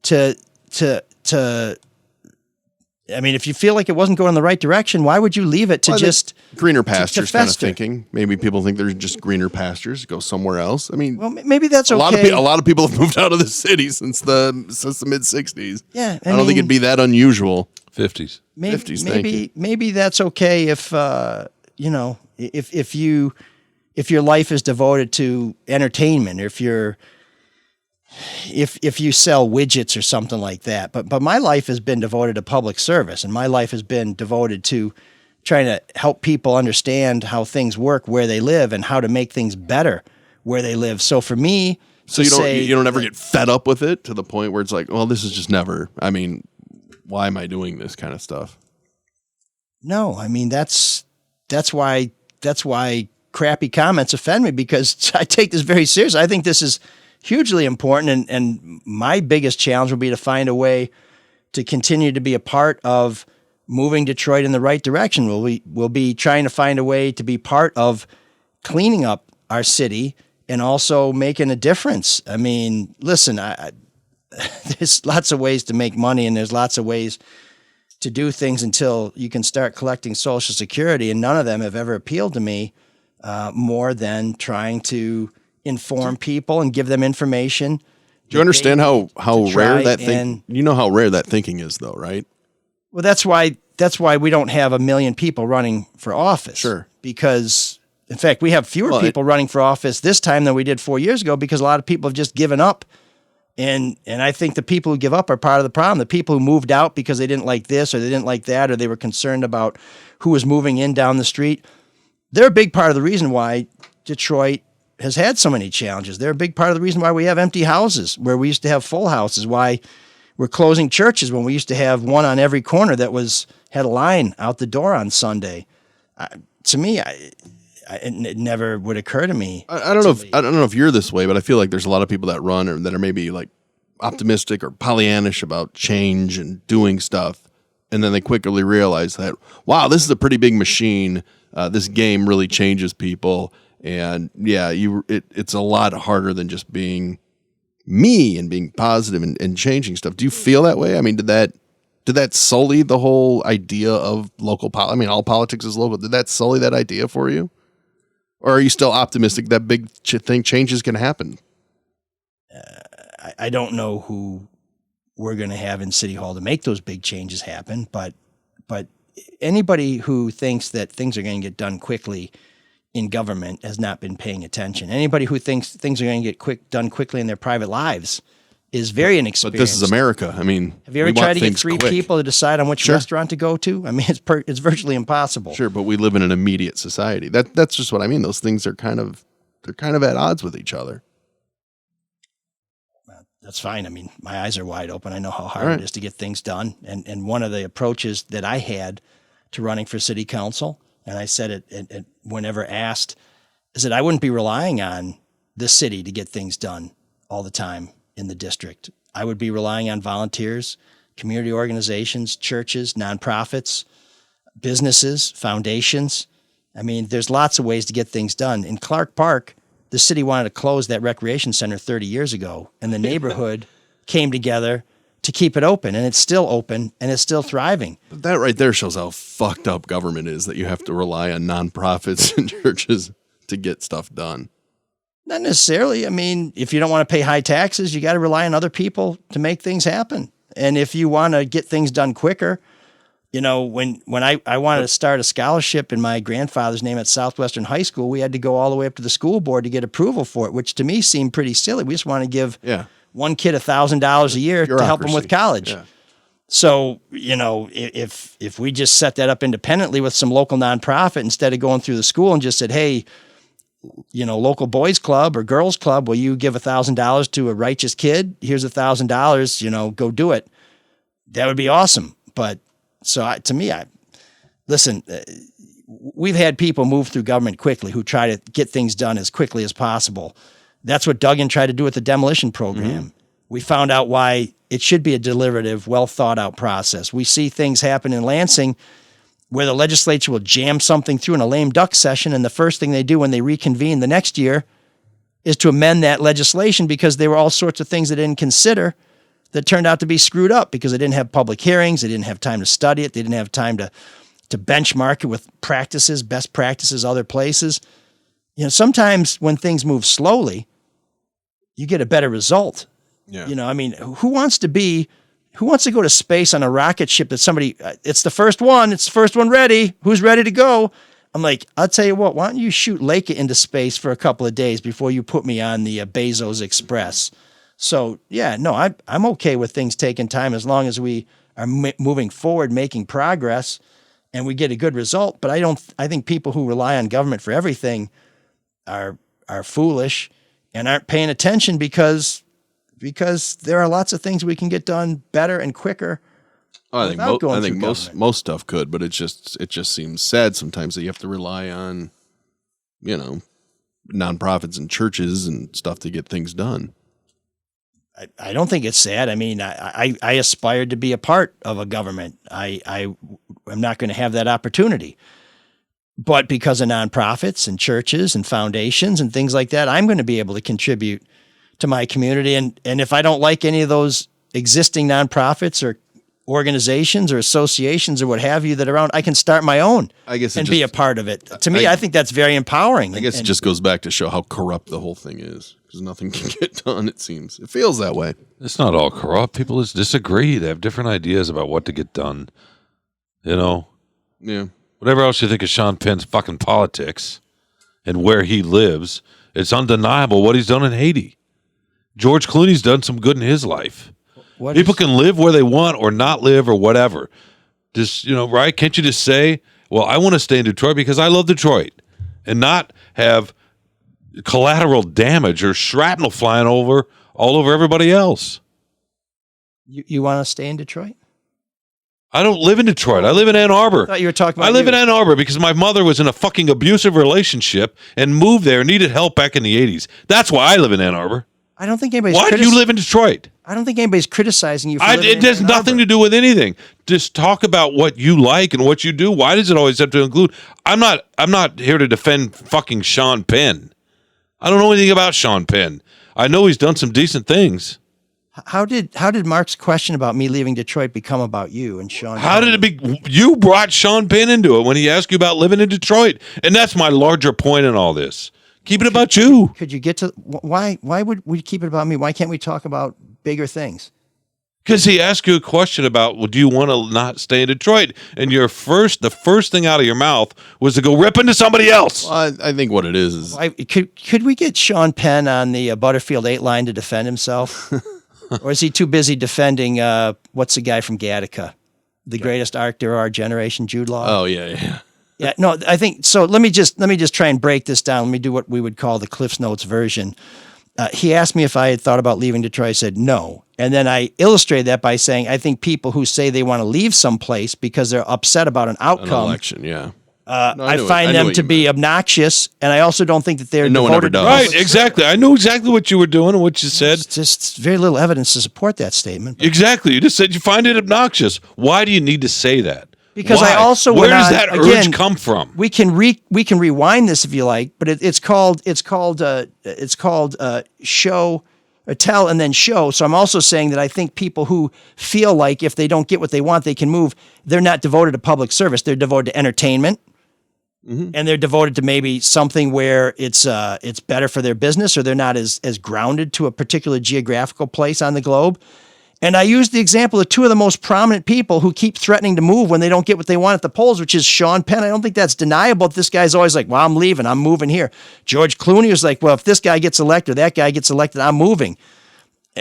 to? I mean, if you feel like it wasn't going in the right direction, why would you leave it to just greener pastures to kind of thinking? Maybe people think there's just greener pastures. Go somewhere else. I mean, well, maybe that's okay. A lot of people have moved out of the city since the mid '60s. Yeah, I don't think it'd be that unusual. 50s. Maybe that's okay if if your life is devoted to entertainment, or if you sell widgets or something like that. But my life has been devoted to public service, and my life has been devoted to trying to help people understand how things work where they live and how to make things better where they live. So for me, so you don't ever get fed up with it to the point where it's like, well, this is just never. I mean, why am I doing this kind of stuff? No, I mean that's why crappy comments offend me, because I take this very seriously. I think this is hugely important, and my biggest challenge will be to find a way to continue to be a part of moving Detroit in the right direction. We'll be trying to find a way to be part of cleaning up our city and also making a difference. I mean, listen, there's lots of ways to make money, and there's lots of ways to do things until you can start collecting Social Security, and none of them have ever appealed to me more than trying to inform people and give them information. Do you understand how rare that thing? You know how rare that thinking is, though, right? Well, that's why we don't have 1 million people running for office. Sure. Because, in fact, we have fewer people running for office this time than we did 4 years ago, because a lot of people have just given up. And I think the people who give up are part of the problem. The people who moved out because they didn't like this or they didn't like that, or they were concerned about who was moving in down the street, they're a big part of the reason why Detroit has had so many challenges. They're a big part of the reason why we have empty houses where we used to have full houses, why we're closing churches when we used to have one on every corner that had a line out the door on Sunday. to me, it never would occur to me. I don't know if you're this way, but I feel like there's a lot of people that run or that are maybe like optimistic or Pollyannish about change and doing stuff, and then they quickly realize that, wow, this is a pretty big machine. This game really changes people, and yeah, it's a lot harder than just being me and being positive and changing stuff. Do you feel that way? I mean, did that sully the whole idea of local I mean, all politics is local. Did that sully that idea for you? Or are you still optimistic that big changes can happen? I don't know who we're going to have in City Hall to make those big changes happen, but anybody who thinks that things are going to get done quickly in government has not been paying attention. Anybody who thinks things are going to get done quickly in their private lives is very inexperienced. But this is America. I mean, have you ever tried to get three quick people to decide on which restaurant to go to? I mean, it's virtually impossible. Sure, but we live in an immediate society. That's just what I mean. Those things are kind of at odds with each other. That's fine. I mean, my eyes are wide open. I know how hard it is to get things done. And one of the approaches that I had to running for city council, and I said it whenever asked, is that I wouldn't be relying on the city to get things done all the time in the district. I would be relying on volunteers, community organizations, churches, nonprofits, businesses, foundations. I mean, there's lots of ways to get things done. In Clark Park, the city wanted to close that recreation center 30 years ago, and the neighborhood came together to keep it open, and it's still open, and it's still thriving. But that right there shows how fucked up government is, that you have to rely on nonprofits and churches to get stuff done. Not necessarily. I mean, if you don't want to pay high taxes, you got to rely on other people to make things happen. And if you want to get things done quicker, you know, when I wanted to start a scholarship in my grandfather's name at Southwestern High School, we had to go all the way up to the school board to get approval for it, which to me seemed pretty silly. We just want to give one kid $1,000 a year to help him with college. Yeah. So, you know, if we just set that up independently with some local nonprofit instead of going through the school and just said, hey, you know, local boys club or girls club, will you give $1,000 to a righteous kid? Here's $1,000, you know, go do it. That would be awesome. But listen, we've had people move through government quickly who try to get things done as quickly as possible. That's what Duggan tried to do with the demolition program. Mm-hmm. We found out why it should be a deliberative, well thought out process. We see things happen in Lansing where the legislature will jam something through in a lame duck session, and the first thing they do when they reconvene the next year is to amend that legislation because there were all sorts of things they didn't consider that turned out to be screwed up because they didn't have public hearings, they didn't have time to study it, they didn't have time to benchmark it with practices, best practices, other places. You know, sometimes when things move slowly, you get a better result. Yeah. You know, I mean, who wants to go to space on a rocket ship that somebody, it's the first one ready, who's ready to go? I'm like, I'll tell you what, why don't you shoot Leica into space for a couple of days before you put me on the Bezos Express? So, yeah, no, I'm okay with things taking time as long as we are moving forward, making progress, and we get a good result. But I think people who rely on government for everything are foolish and aren't paying attention because there are lots of things we can get done better and quicker. I think most stuff could, but it just seems sad sometimes that you have to rely on, you know, nonprofits and churches and stuff to get things done. I don't think it's sad. I mean, I aspired to be a part of a government. I'm not going to have that opportunity. But because of nonprofits and churches and foundations and things like that, I'm going to be able to contribute to my community. And if I don't like any of those existing nonprofits or organizations or associations or what have you that are around, I can start my own and be a part of it. To me, I think that's very empowering. I guess it just goes back to show how corrupt the whole thing is because nothing can get done, it seems. It feels that way. It's not all corrupt. People just disagree. They have different ideas about what to get done. You know? Yeah. Whatever else you think of Sean Penn's fucking politics and where he lives, it's undeniable what he's done in Haiti. George Clooney's done some good in his life. People can live where they want or not live or whatever. Just, you know, right? Can't you just say, well, I want to stay in Detroit because I love Detroit and not have collateral damage or shrapnel flying all over everybody else? You want to stay in Detroit? I don't live in Detroit. I live in Ann Arbor. I thought you were talking about I live you. in Ann Arbor because my mother was in a fucking abusive relationship and moved there and needed help back in the 80s. That's why I live in Ann Arbor. I don't think anybody's. Why do you live in Detroit? I don't think anybody's criticizing you. For living It in has Ann nothing Arbor. to do with anything. Just talk about what you like and what you do. Why does it always have to include? I'm not here to defend fucking Sean Penn. I don't know anything about Sean Penn. I know he's done some decent things. How did Mark's question about me leaving Detroit become about you and Sean? How did it be? You brought Sean Penn into it when he asked you about living in Detroit, and that's my larger point in all this. Keep it about you. Could you get to why? Why would we keep it about me? Why can't we talk about bigger things? Because he asked you a question about, well, do you want to not stay in Detroit? And the first thing out of your mouth was to go rip into somebody else. Well, I think what it is Could we get Sean Penn on the Butterfield 8 line to defend himself? Or is he too busy defending, what's the guy from Gattaca? The greatest actor of our generation, Jude Law? Oh, yeah. Yeah, no, I think so. Let me just try and break this down. Let me do what we would call the Cliff's Notes version. He asked me if I had thought about leaving Detroit. I said no. And then I illustrated that by saying I think people who say they want to leave someplace because they're upset about an outcome, An election, yeah. I find them to be obnoxious, and I also don't think that they're no one ever devoted to does. Right, exactly. I knew exactly what you were doing and what you said. It's just very little evidence to support that statement. Exactly. You just said you find it obnoxious. Why do you need to say that? Because Why? I also Where went does on- that again, urge come from? We can rewind this if you like, but it's called show or tell and then show. So I'm also saying that I think people who feel like if they don't get what they want, they can move. They're not devoted to public service. They're devoted to entertainment, and they're devoted to maybe something where it's better for their business, or they're not as grounded to a particular geographical place on the globe. And I used the example of two of the most prominent people who keep threatening to move when they don't get what they want at the polls, which is Sean Penn. I don't think that's deniable. This guy's always like, well, I'm leaving. I'm moving here. George Clooney was like, well, if this guy gets elected or that guy gets elected, I'm moving.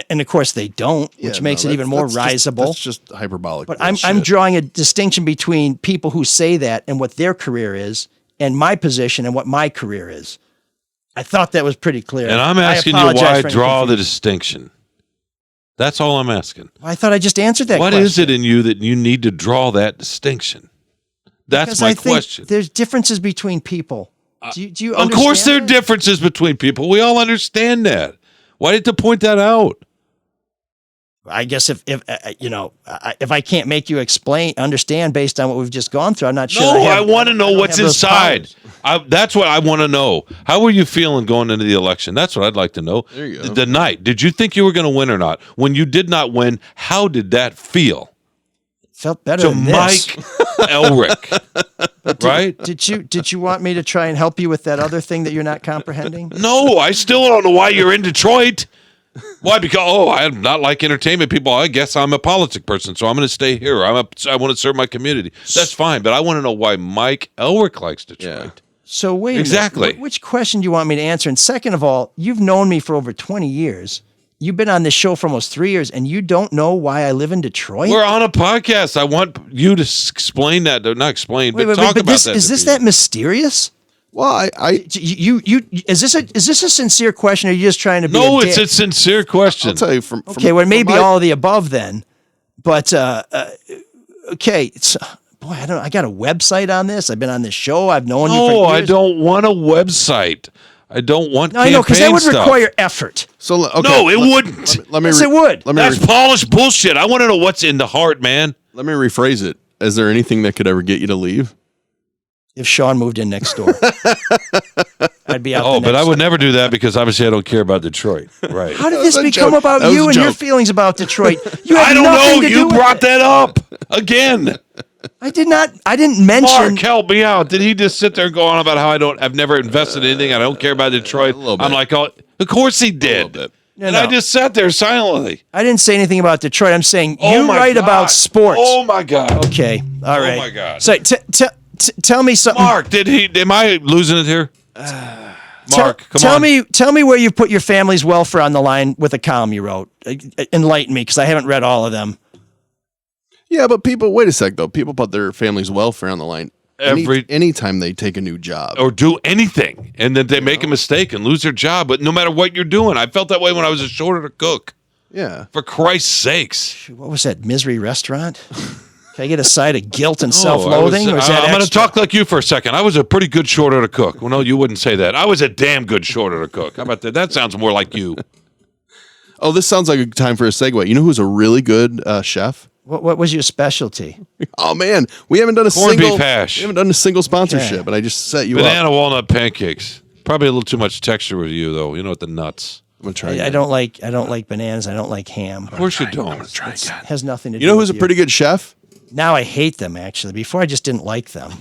And of course they don't, which makes it even more risible. That's just hyperbolic. But I'm drawing a distinction between people who say that and what their career is, and my position and what my career is. I thought that was pretty clear. And I'm I asking you apologize why for any draw the confusion. distinction. That's all I'm asking. I thought I just answered that What question. is it in you that you need to draw that distinction? That's Because my I think question. There's differences between people. Do you Of course there are understand that? differences between people. We all understand that. Why did you point that out? I guess if I can't make you understand based on what we've just gone through, I'm not sure. No, I want to know don't what's have those inside. powers. That's what I want to know. How were you feeling going into the election? That's what I'd like to know. There you go. The night, did you think you were going to win or not? When you did not win, how did that feel? Felt better To than Mike this. Elric, right? Did you want me to try and help you with that other thing that you're not comprehending? No, I still don't know why you're in Detroit. Why? Because I'm not like entertainment people. I guess I'm a politic person, so I'm going to stay here. I want to serve my community. That's fine, but I want to know why Mike Elric likes Detroit. So wait a Exactly. minute. Which question do you want me to answer? And second of all, you've known me for over 20 years. You've been on this show for almost 3 years, and you don't know why I live in Detroit? We're on a podcast. I want you to explain that. Not explain, but talk about that. Is this that mysterious? Well, You is this a sincere question, or are you just trying to be No, a it's dick? a sincere question. I'll tell you from Okay, well, from maybe my- all of the above then. But okay, boy, I don't. I got a website on this. I've been on this show. I've known you for No, years. I don't want a website. I don't want. No, I know, because that campaign would stuff. require effort. So okay, No, it wouldn't. Let me Yes, it would. Let me That's polished bullshit. I want to know what's in the heart, man. let me rephrase it. Is there anything that could ever get you to leave? If Sean moved in next door, I'd be out. Oh, the but next I would never do that because obviously I don't care about Detroit. Right. How did was this a become joke. about That was you a and your joke. feelings about Detroit? You had I don't nothing know. to do You with brought it. that up again. I did not. I didn't mention. Mark, help me out. Did he just sit there and go on about how I've never invested in anything? I don't care about Detroit. A little bit. I'm like, oh, of course he did. bit. And No. I just sat there silently. I didn't say anything about Detroit. I'm saying Oh you my write God. about sports. Oh my God. Okay. All right. my God. So tell me something. Mark, am I losing it here? Mark, come tell on. Tell me where you put your family's welfare on the line with a column you wrote. Enlighten me, because I haven't read all of them. Yeah, but wait a sec though. People put their family's welfare on the line anytime they take a new job. Or do anything, and then they make a mistake and lose their job. But no matter what you're doing, I felt that way when I was a shorter cook. Yeah. For Christ's sakes. What was that, Misery Restaurant? Can I get a side of guilt and self-loathing? Or is that I'm going to extra? talk like you for a second. I was a pretty good short order cook. Well, no, you wouldn't say that. I was a damn good short order cook. How about that? That sounds more like you. Oh, this sounds like a time for a segue. You know who's a really good chef? What was your specialty? Oh man, we haven't done a Corned single beef hash. We haven't done a single sponsorship, Okay. and I just set you Banana up. walnut pancakes. Probably a little too much texture with you, though. You know, with the nuts. I'm gonna try. I again. don't like bananas. I don't like ham. Of course you don't. It has nothing to do You know with who's a pretty good chef? Now I hate them, actually. Before I just didn't like them.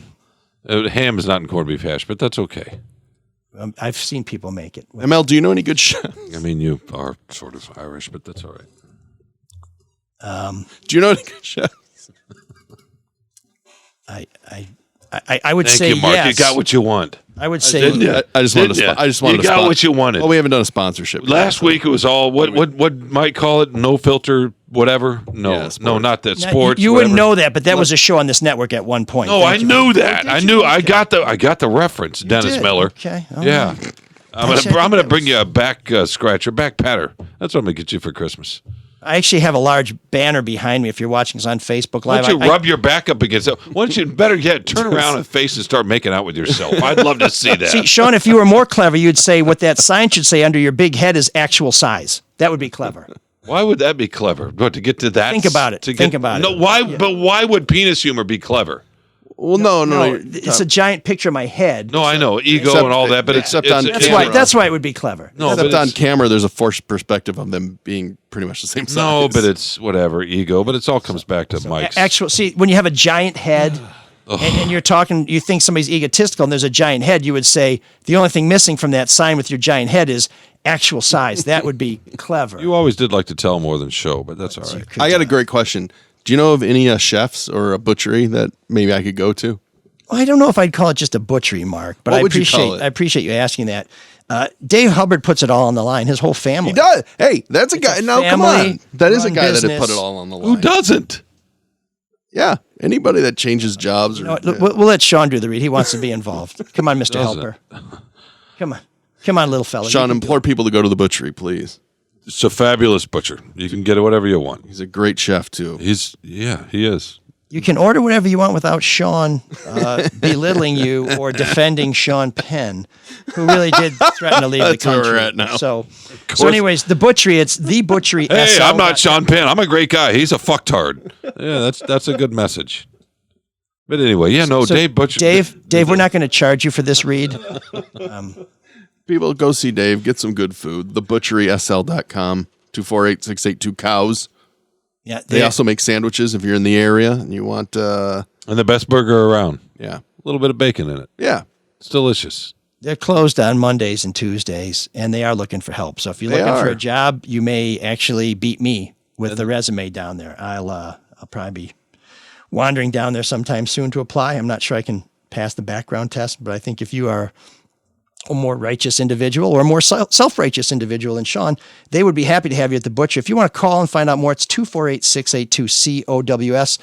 Ham is not in corned beef hash, but that's okay. I've seen people make it. ML, do you know any good chef? I mean, you are sort of Irish, but that's all right. Do you know any good chef? I would Thank say you, Mark. yes. You got what you want. I would say Didn't you? I just wanted. Didn't ya? I just wanted. You got what you wanted. Well, we haven't done a sponsorship. Last week it was all what Mike call it? No filter, whatever. No, Yeah, sports. no, not that. Now, Sports. You wouldn't whatever. know that, but that was a show on this network at one point. No, Thank I you. knew that. I did knew. you? I got the reference. Dennis did? Miller. Okay. All Yeah. right. I'm Actually, I gonna think that bring was- you a back scratcher, back patter. That's what I'm gonna get you for Christmas. I actually have a large banner behind me. If you're watching us on Facebook Why Live, don't you I- rub your back up against it? Why don't you, better yet, turn around and face and start making out with yourself? I'd love to see that. See, Sean, if you were more clever, you'd say what that sign should say under your big head is actual size. That would be clever. Why would that be clever? What, to get to that? Think about it. To Think about no, it. why? But why would penis humor be clever? Well, no. No, it's a giant picture of my head. No, I know ego Except- and all that, but except it's on That's camera. why. That's why it would be clever. no, Except but on it's, camera, there's a forced perspective of them being pretty much the same size. no, but it's whatever ego. But it all comes back to Mike's. Actual. See, when you have a giant head, and you're talking, you think somebody's egotistical, and there's a giant head, you would say the only thing missing from that sign with your giant head is actual size. That would be clever. You always did like to tell more than show, but that's all right. I got a great question. Do you know of any chefs or a butchery that maybe I could go to? I don't know if I'd call it just a butchery, Mark, but What I would you call it? appreciate you asking that. Dave Hubbard puts it all on the line. His whole family. He does. Hey, that's a guy. a No, come on. family That is a run guy that business. had put it all on the line. Who doesn't? Yeah, anybody that changes jobs. Or, You know what, we'll let Sean do the read. He wants to be involved. Come on, Mr. Doesn't. Helper. Come on, little fella. Sean, You can do implore people to go to the butchery, please. It's a fabulous butcher. You can get it whatever you want. He's a great chef too. He is. You can order whatever you want without Sean belittling you or defending Sean Penn, who really did threaten to leave the That's where country. we're at now. So anyways, the butchery. It's the butchery. Hey, I'm not Sean Penn. I'm a great guy. He's a fucktard. Yeah, that's a good message. But anyway, yeah, no, So, Dave Butcher. Dave, we're not going to charge you for this read. People go see Dave, get some good food. Thebutcherysl.com, 248-682-COWS. Yeah, They also make sandwiches if you're in the area and you want, And the best burger around. yeah. A little bit of bacon in it. Yeah. It's delicious. they're closed on Mondays and Tuesdays, and they are looking for help. So if you're They looking for are. a job, you may actually beat me with the resume down there. I'll probably be wandering down there sometime soon to apply. I'm not sure I can pass the background test, but I think if you are a more righteous individual or a more self-righteous individual than Sean, they would be happy to have you at the butcher. If you want to call and find out more, it's 248-682-COWS.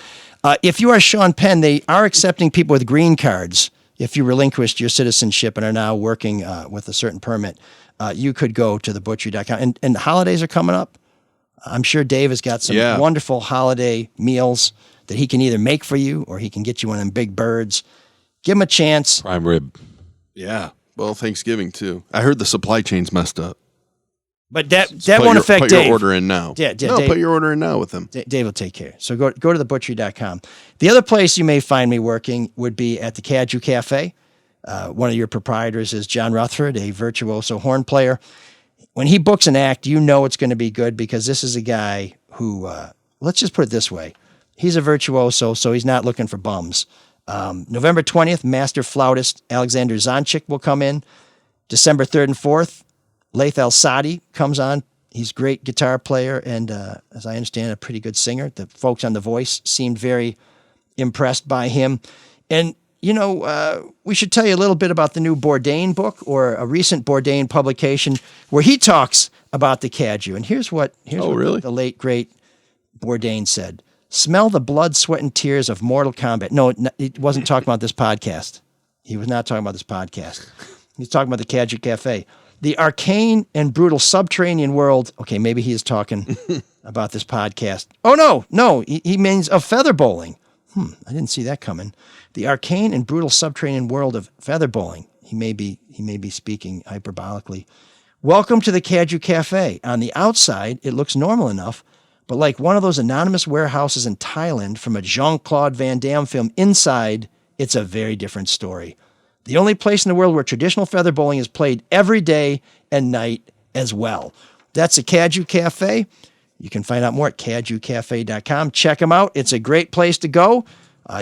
If you are Sean Penn, they are accepting people with green cards. If you relinquished your citizenship and are now working with a certain permit, you could go to thebutchery.com. And the holidays are coming up. I'm sure Dave has got some wonderful holiday meals that he can either make for you or he can get you one of them big birds. Give him a chance. Prime rib. Yeah. Well, Thanksgiving too. I heard the supply chain's messed up. But that Put won't your- affect put Dave. your order in now. Yeah, no, Dave- put your order in now with them. Dave will take care. So go to thebutchery.com. The other place you may find me working would be at the Caju Cafe. One of your proprietors is John Rutherford, a virtuoso horn player. When he books an act, you know it's going to be good because this is a guy who, let's just put it this way. He's a virtuoso, so he's not looking for bums. November 20th, master flautist Alexander Zonchik will come in. December 3rd and 4th, Laith El-Sadi comes on. He's a great guitar player and, as I understand, a pretty good singer. The folks on The Voice seemed very impressed by him. And, you know, we should tell you a little bit about the new Bourdain book or a recent Bourdain publication where he talks about the Caju. And here's what really? the late, great Bourdain said. Smell the blood, sweat, and tears of Mortal Kombat. No, it wasn't talking about this podcast. He was not talking about this podcast. He's talking about the Caju Cafe. The arcane and brutal subterranean world. Okay, maybe he is talking about this podcast. Oh, no. He means of feather bowling. I didn't see that coming. The arcane and brutal subterranean world of feather bowling. He may be speaking hyperbolically. Welcome to the Kaju Cafe. On the outside, it looks normal enough, but like one of those anonymous warehouses in Thailand from a Jean-Claude Van Damme film, inside, it's a very different story. The only place in the world where traditional feather bowling is played every day and night as well. That's the Kaju Cafe. You can find out more at kajucafe.com. Check them out. It's a great place to go.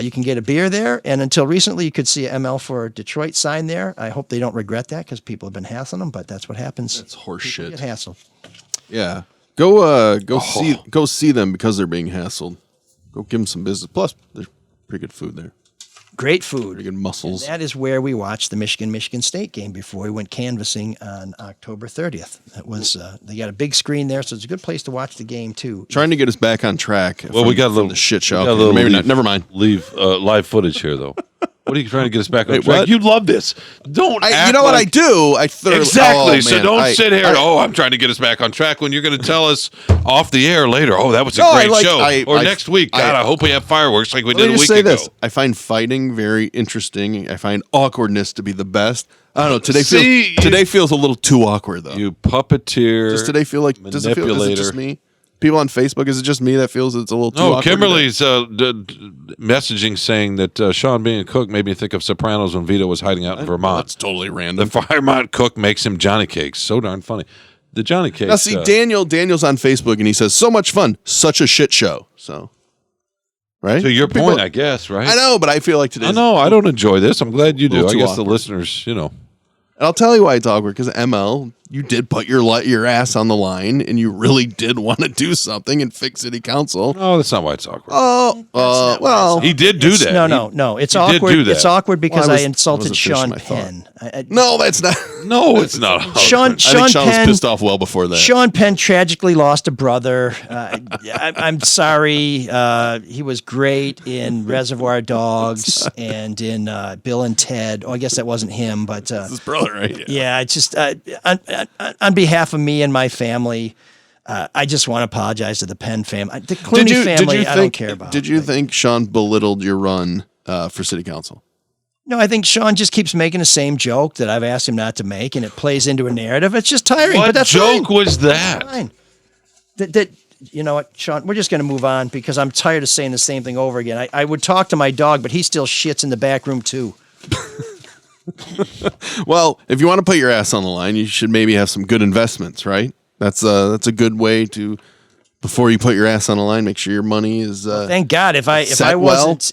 You can get a beer there. And until recently, you could see a ML for Detroit sign there. I hope they don't regret that because people have been hassling them, but that's what happens. That's horse People shit. get hassled. Yeah. Go see them because they're being hassled. Go give them some business. Plus, there's pretty good food there. Great food. Pretty good mussels. And that is where we watched the Michigan State game before we went canvassing on October 30th. That was they got a big screen there, so it's a good place to watch the game too. Trying to get us back on track. Well, we got a little the shit show. we got a little Maybe leave- not. Never mind. Leave live footage here, though. What are you trying to get us back on Wait, track? what? You love this. Don't. You act know what I like- do? I thoroughly Exactly. Oh, So man, don't sit here. I'm trying to get us back on track when you're going to tell us off the air later. Oh, that was a No, I great like- show. I- or I- next week. God, I hope we have fireworks like we Let did me a just week say ago. this. I find fighting very interesting. I find awkwardness to be the best. I don't know. See, Today feels a little too awkward though. You puppeteer. Does today feel like? Does it feel? Is it just me? People on Facebook, is it just me that feels it's a little too No, awkward? Kimberly's messaging saying that Sean being a cook made me think of Sopranos when Vito was hiding out in Vermont. That's totally The random. Vermont cook makes him Johnny cakes. So darn funny. The Johnny cakes. Now see, Daniel's on Facebook and he says, "So much fun, such a shit show." So, right? to your People- point, I guess, right? I know, but I feel like today. I know. I don't enjoy this. I'm glad you do. Little I too guess the awkward. listeners, And I'll tell you why it's awkward, because ML, you did put your ass on the line, and you really did want to do something and fix city council. Oh, that's not why it's awkward. Well, He did do that. No. It's he did awkward. do that. It's awkward because Well, I I insulted wasn't finishing Sean my thought. Penn. no, that's not. No, it's not. awkward. Sean I think Sean was Penn. pissed off well before that. Sean Penn tragically lost a brother. I'm sorry. He was great in Reservoir Dogs and in Bill and Ted. Oh, I guess that wasn't him, but His brother, right? yeah, it's just on behalf of me and my family, I just want to apologize to the Penn family. The Clooney family, I don't care about. Did you think Sean belittled your run for city council? No, I think Sean just keeps making the same joke that I've asked him not to make, and it plays into a narrative. It's just tiring. What but that's joke fine. was that? Fine. That you know what, Sean? We're just going to move on because I'm tired of saying the same thing over again. I would talk to my dog, but he still shits in the back room too. Well, if you want to put your ass on the line, you should maybe have some good investments, right? That's a good way to, before you put your ass on the line, make sure your money is. Thank God, if I set wasn't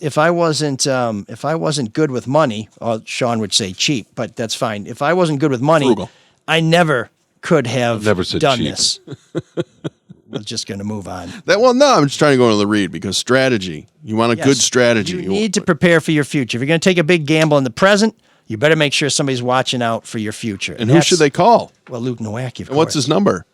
good with money, Sean would say cheap, but that's fine. If I wasn't good with money, Frugal. I never could have Never said done cheap. this. We're just going to move on. I'm just trying to go into the read because strategy. You want a good Yes, strategy. You need to prepare for your future. If you're going to take a big gamble in the present, you better make sure somebody's watching out for your future. And who should they call? Well, Luke Nowacki, of And what's course. his number?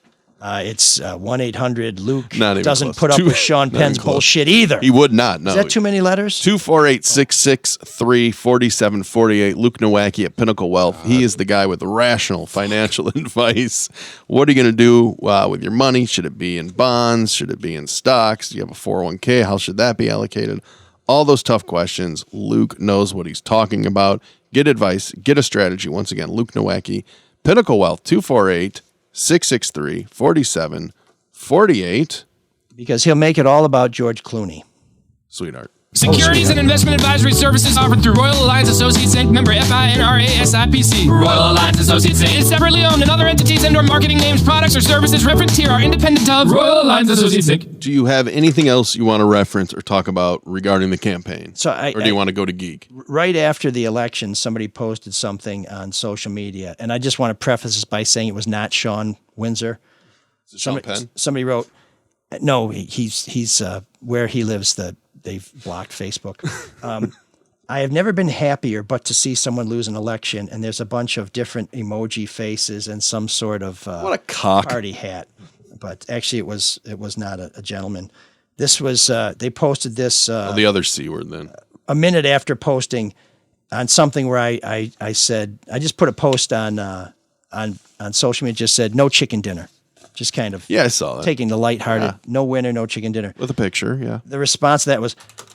It's 1-800-LUKE. Not even Doesn't close. put up with Sean Not Penn's even close. bullshit either. He would not. No. Is that too many letters? 248-663-4748. Luke Nowacki at Pinnacle Wealth. He is the guy with rational financial advice. What are you going to do with your money? Should it be in bonds? Should it be in stocks? Do you have a 401k? How should that be allocated? All those tough questions. Luke knows what he's talking about. Get advice. Get a strategy. Once again, Luke Nowacki, Pinnacle Wealth, 248-663-4748. Because he'll make it all about George Clooney. Sweetheart. Securities and investment advisory services offered through Royal Alliance Associates Inc. Member FINRA SIPC. Royal Alliance Associates Inc. is separately owned, and other entities and/or marketing names, products, or services referenced here are independent of Royal Alliance Associates Inc. Do you have anything else you want to reference or talk about regarding the campaign? Or do you want to go to geek? Right after the election, somebody posted something on social media, and I just want to preface this by saying it was not Sean Windsor. Is it Sean Penn? Somebody wrote, no, he's where he lives. They've blocked Facebook. I have never been happier but to see someone lose an election, and there's a bunch of different emoji faces and some sort of What a cock. party hat. But actually, it was not a gentleman. This was they posted this The other C word then. a minute after posting on something where I said I just put a post on social media, just said no chicken dinner, just kind of Yeah, I saw that. taking the lighthearted no winner, no chicken dinner. With a picture, yeah. The response to that was,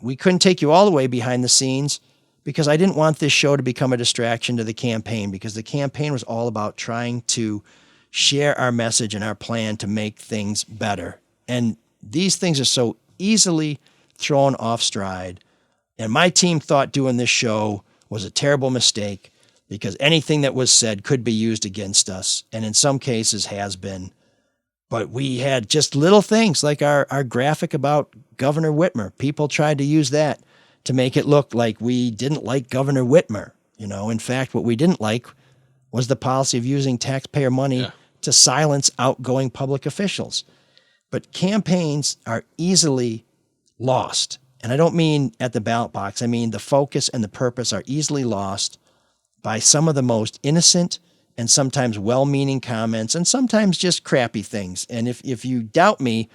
we couldn't take you all the way behind the scenes because I didn't want this show to become a distraction to the campaign, because the campaign was all about trying to share our message and our plan to make things better. And these things are so easily thrown off stride. And my team thought doing this show was a terrible mistake because anything that was said could be used against us, and in some cases has been. But we had just little things like our graphic about Governor Whitmer. People tried to use that to make it look like we didn't like Governor Whitmer. In fact, what we didn't like was the policy of using taxpayer money to silence outgoing public officials. But campaigns are easily lost. And I don't mean at the ballot box. I mean the focus and the purpose are easily lost by some of the most innocent and sometimes well-meaning comments and sometimes just crappy things. And if you doubt me,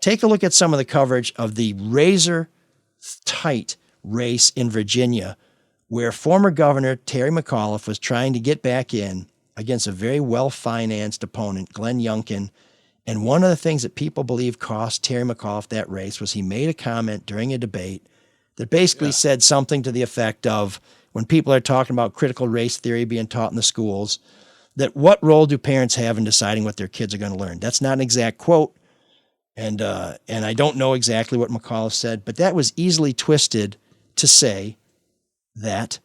take a look at some of the coverage of the razor-tight race in Virginia where former Governor Terry McAuliffe was trying to get back in against a very well-financed opponent, Glenn Youngkin. And one of the things that people believe cost Terry McAuliffe that race was he made a comment during a debate that basically said something to the effect of, when people are talking about critical race theory being taught in the schools, that what role do parents have in deciding what their kids are going to learn? That's not an exact quote. And I don't know exactly what McAuliffe said, but that was easily twisted to say that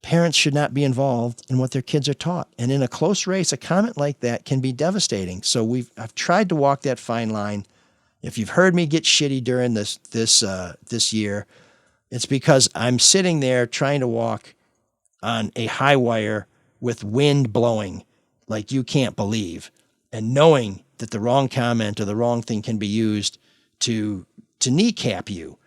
parents should not be involved in what their kids are taught. And in a close race, a comment like that can be devastating. So I've tried to walk that fine line. If you've heard me get shitty during this year, it's because I'm sitting there trying to walk on a high wire with wind blowing like you can't believe, and knowing that the wrong comment or the wrong thing can be used to kneecap you.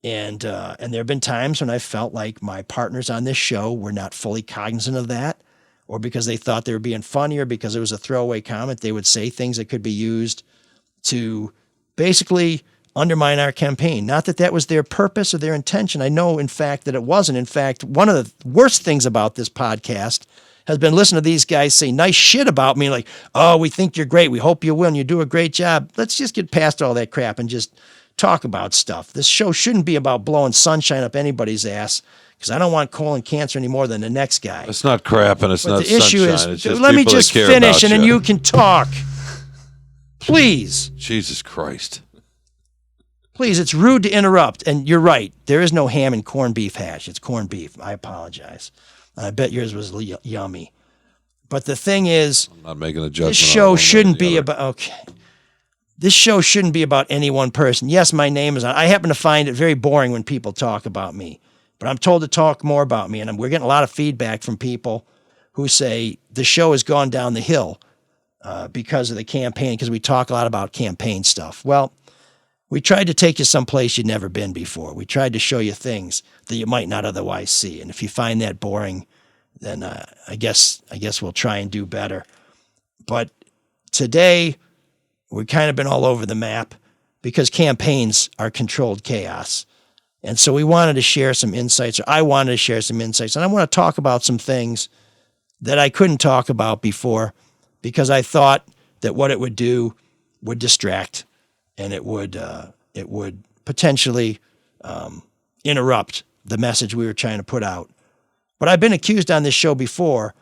And there have been times when I felt like my partners on this show were not fully cognizant of that, or because they thought they were being funny, or because it was a throwaway comment, they would say things that could be used to basically undermine our campaign. Not that that was their purpose or their intention. I know, in fact, that it wasn't. In fact, one of the worst things about this podcast has been listening to these guys say nice shit about me, like, oh, we think you're great. We hope you win. You do a great job. Let's just get past all that crap and just talk about stuff. This show shouldn't be about blowing sunshine up anybody's ass, because I don't want colon cancer any more than the next guy. It's not crap and it's but not the issue sunshine. is, It's just let me people that just care finish about and then you can talk. Please. Jesus Christ. Please, it's rude to interrupt. And you're right. There is no ham and corned beef hash. It's corned beef. I apologize. I bet yours was yummy. But the thing is, I'm not making a judgment. this show shouldn't be about, okay. This show shouldn't be about any one person. Yes, my name is on. I happen to find it very boring when people talk about me, but I'm told to talk more about me. And we're getting a lot of feedback from people who say the show has gone down the hill because of the campaign, because we talk a lot about campaign stuff. Well, we tried to take you someplace you'd never been before. We tried to show you things that you might not otherwise see. And if you find that boring, then I guess we'll try and do better. But today, we've kind of been all over the map because campaigns are controlled chaos. And so we wanted to share some insights, or I wanted to share some insights. And I want to talk about some things that I couldn't talk about before because I thought that what it would do would distract, and it would potentially interrupt the message we were trying to put out. But I've been accused on this show before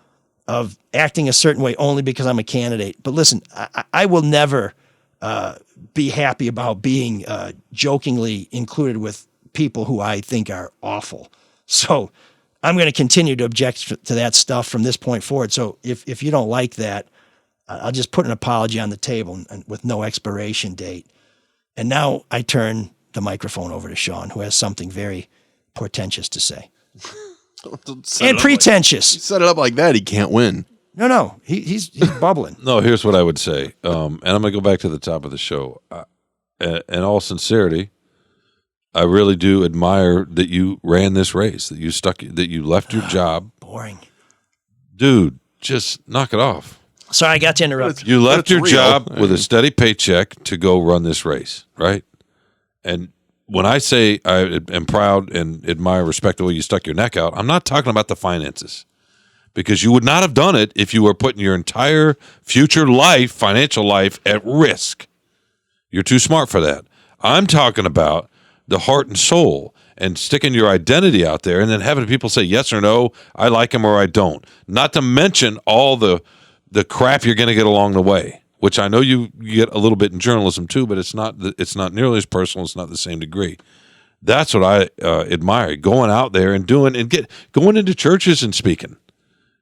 of acting a certain way only because I'm a candidate. But listen, I will never be happy about being jokingly included with people who I think are awful. So I'm going to continue to object to that stuff from this point forward. So if you don't like that, I'll just put an apology on the table and with no expiration date. And now I turn the microphone over to Sean, who has something very portentous to say. And pretentious. You set it up like that, he can't win. No, he's bubbling. No, here's what I would say, and I'm going to go back to the top of the show. In all sincerity, I really do admire that you ran this race, that you left your job. Boring. Dude, just knock it off. Sorry, I got to interrupt. You left your real. job with a steady paycheck to go run this race, right? And when I say I am proud and admire, respect the way you stuck your neck out, I'm not talking about the finances. Because you would not have done it if you were putting your entire future life, financial life, at risk. You're too smart for that. I'm talking about the heart and soul and sticking your identity out there and then having people say yes or no, I like him or I don't. Not to mention all the crap you're going to get along the way, which I know you get a little bit in journalism too, but it's not nearly as personal. It's not the same degree. That's what I admire, going out there and going into churches and speaking,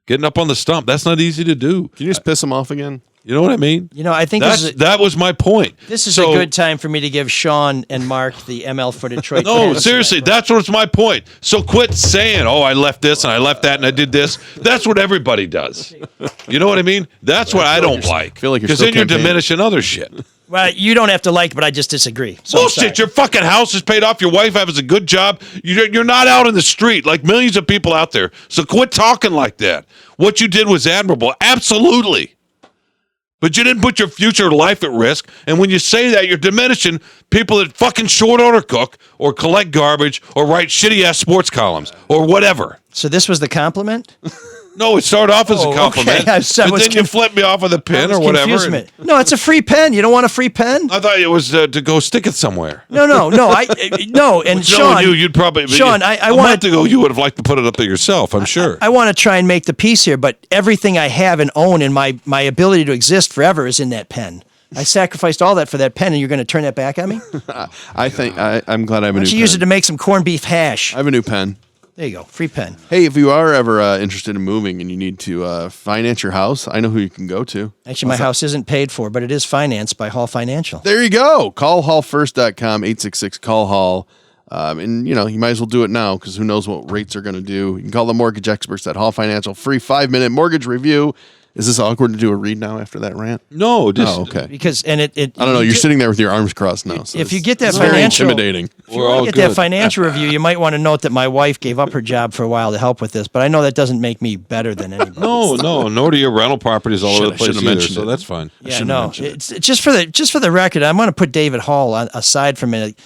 getting up on the stump. That's not easy to do. Can you just piss them off again? You know what I mean? I think that was my point. This is a good time for me to give Sean and Mark the ML for Detroit. No, seriously, that's what's my point. So quit saying, "Oh, I left this and I left that and I did this." That's what everybody does. You know what I mean? That's what I don't like. Feel like you're because then you're diminishing other shit. Well, you don't have to like, but I just disagree. So bullshit! Your fucking house is paid off. Your wife has a good job. You're not out in the street like millions of people out there. So quit talking like that. What you did was admirable, absolutely. But you didn't put your future life at risk. And when you say that, you're diminishing people that fucking short order cook or collect garbage or write shitty ass sports columns or whatever. So this was the compliment? No, it started off as a compliment. Okay. But then you flipped me off with a pen or whatever. No, it's a free pen. You don't want a free pen? I thought it was to go stick it somewhere. No. And Sean, you'd probably. Sean, I wanted to go. You would have liked to put it up there yourself. I'm sure. I want to try and make the peace here, but everything I have and own and my ability to exist forever is in that pen. I sacrificed all that for that pen, and you're going to turn that back on me? I think I'm glad I have a new pen. Why don't you use it to make some corned beef hash? I have a new pen. There you go. Free pen. Hey, if you are ever interested in moving and you need to finance your house, I know who you can go to. Actually, my house isn't paid for, but it is financed by Hall Financial. There you go. Call hallfirst.com, 866-CALL-HALL. And, you might as well do it now because who knows what rates are going to do. You can call the mortgage experts at Hall Financial. Free 5-minute mortgage review. Is this awkward to do a read now after that rant? No, okay. Because I don't know. You're sitting there with your arms crossed now. So if you get that very financial, intimidating. If you want to get that financial review, you might want to note that my wife gave up her job for a while to help with this. But I know that doesn't make me better than anybody. No. Nor do your rental properties all over the place either. So that's fine. Yeah, no. It's just for the record. I'm going to put David Hall aside for a minute.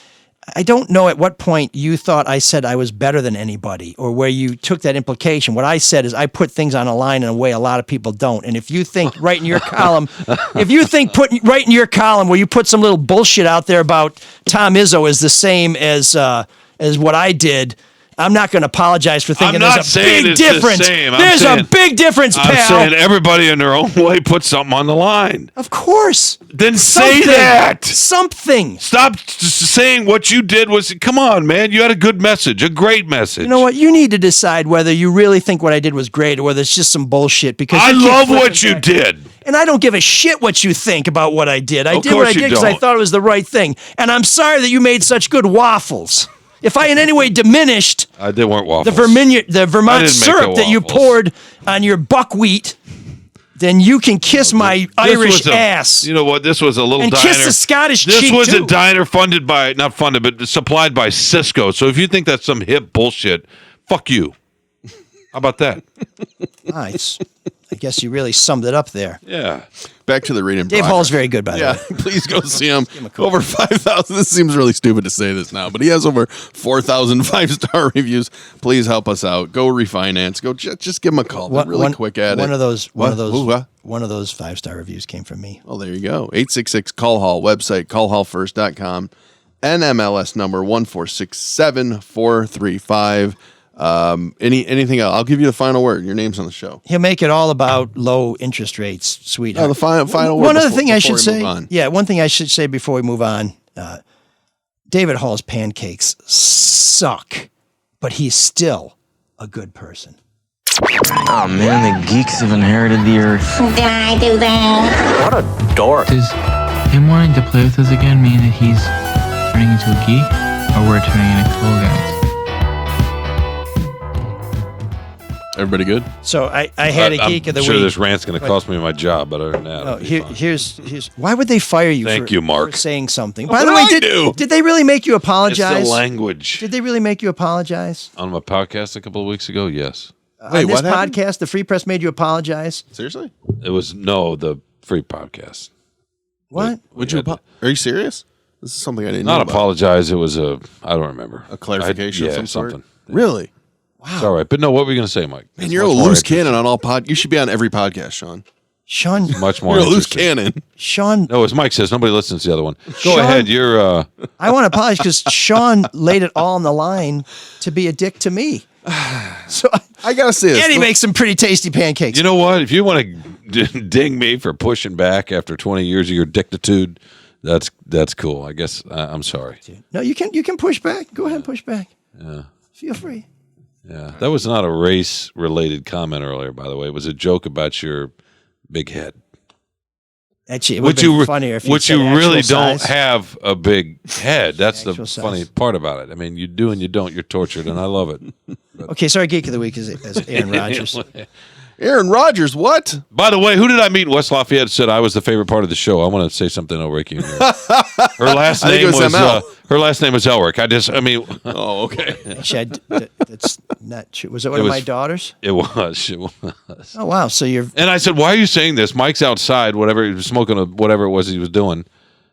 I don't know at what point you thought I said I was better than anybody or where you took that implication. What I said is I put things on a line in a way a lot of people don't. And if you think writing your column, where you put some little bullshit out there about Tom Izzo is the same as what I did, I'm not going to apologize for thinking there's a big difference. There's a big difference, pal. I'm saying everybody in their own way put something on the line. Of course. Then say that. Something. Stop saying what you did was, come on, man. You had a good message, a great message. You know what? You need to decide whether you really think what I did was great or whether it's just some bullshit. Because I love what you did. And I don't give a shit what you think about what I did. I did what I did because I thought it was the right thing. And I'm sorry that you made such good waffles. If I in any way diminished they weren't waffles. the Vermont syrup that you poured on your buckwheat, then you can kiss my Irish ass. You know what? This was a little and diner. Kiss the Scottish This cheek was too. a diner but supplied by Cisco. So if you think that's some hip bullshit, fuck you. How about that? Nice. I guess you really summed it up there. Yeah. Back to the reading. Dave Hall's very good, by the way. Yeah, please go see him. Over 5,000. This seems really stupid to say this now, but he has over 4,000 5-star reviews. Please help us out. Go refinance. Go just give him a call. They're really quick at it. One of those 5-star reviews came from me. Oh, there you go. 866-CALL-HALL. Website, callhallfirst.com. NMLS number 1467435. Anything else? I'll give you the final word. Your name's on the show. He'll make it all about low interest rates, sweetheart. Oh, the final word. One other thing I should say. Yeah, one thing I should say before we move on. David Hall's pancakes suck, but he's still a good person. Oh man, the geeks have inherited the earth. Did I do that? What a dork. Does him wanting to play with us again mean that he's turning into a geek, or we're turning into cool guys? Everybody good? So I had a geek of the week. week. Sure, this rant's going to cost me my job, but other than that, here's why would they fire you? Thank you, Mark. For saying something. By the way, did they really make you apologize? It's the language. Did they really make you apologize on my podcast a couple of weeks ago? Yes. Wait, on this podcast, the Free Press made you apologize. Seriously? It was the Free Podcast. What? Are you serious? This is something I didn't know. Not apologize. It was I don't remember. A clarification of some something. Sort? Really? Wow. It's all right. But no, what were you going to say, Mike? Man, you're a loose cannon on all You should be on every podcast, Sean. Sean, Much more You're a loose interesting. cannon. Sean, No, as Mike says, nobody listens to the other one. Go Sean- ahead. You're. I want to apologize because Sean laid it all on the line to be a dick to me. So, I gotta say this. and he makes some pretty tasty pancakes. You know what? If you want to ding me for pushing back after 20 years of your dictitude, that's cool. I guess I'm sorry. No, you can push back. Go ahead and push back. Yeah. Feel free. Yeah, that was not a race-related comment earlier. By the way, it was a joke about your big head. Actually, it would have been funnier if you which said you really actual don't size. have a big head. That's the Actual size. funny part about it. I mean, you do and you don't. You're tortured, and I love it. Okay, sorry, Geek of the Week is Aaron Rodgers. Aaron Rodgers, what? By the way, who did I meet in West Lafayette? Said I was the favorite part of the show. I want to say something over Ricky. Her last I think name it was ML. her last name was Elric. Oh, okay. Actually, that's not true. Was it one of my daughters? It was. It was. Oh wow! So you're And I said, "Why are you saying this?" Mike's outside, whatever he was smoking, whatever it was he was doing,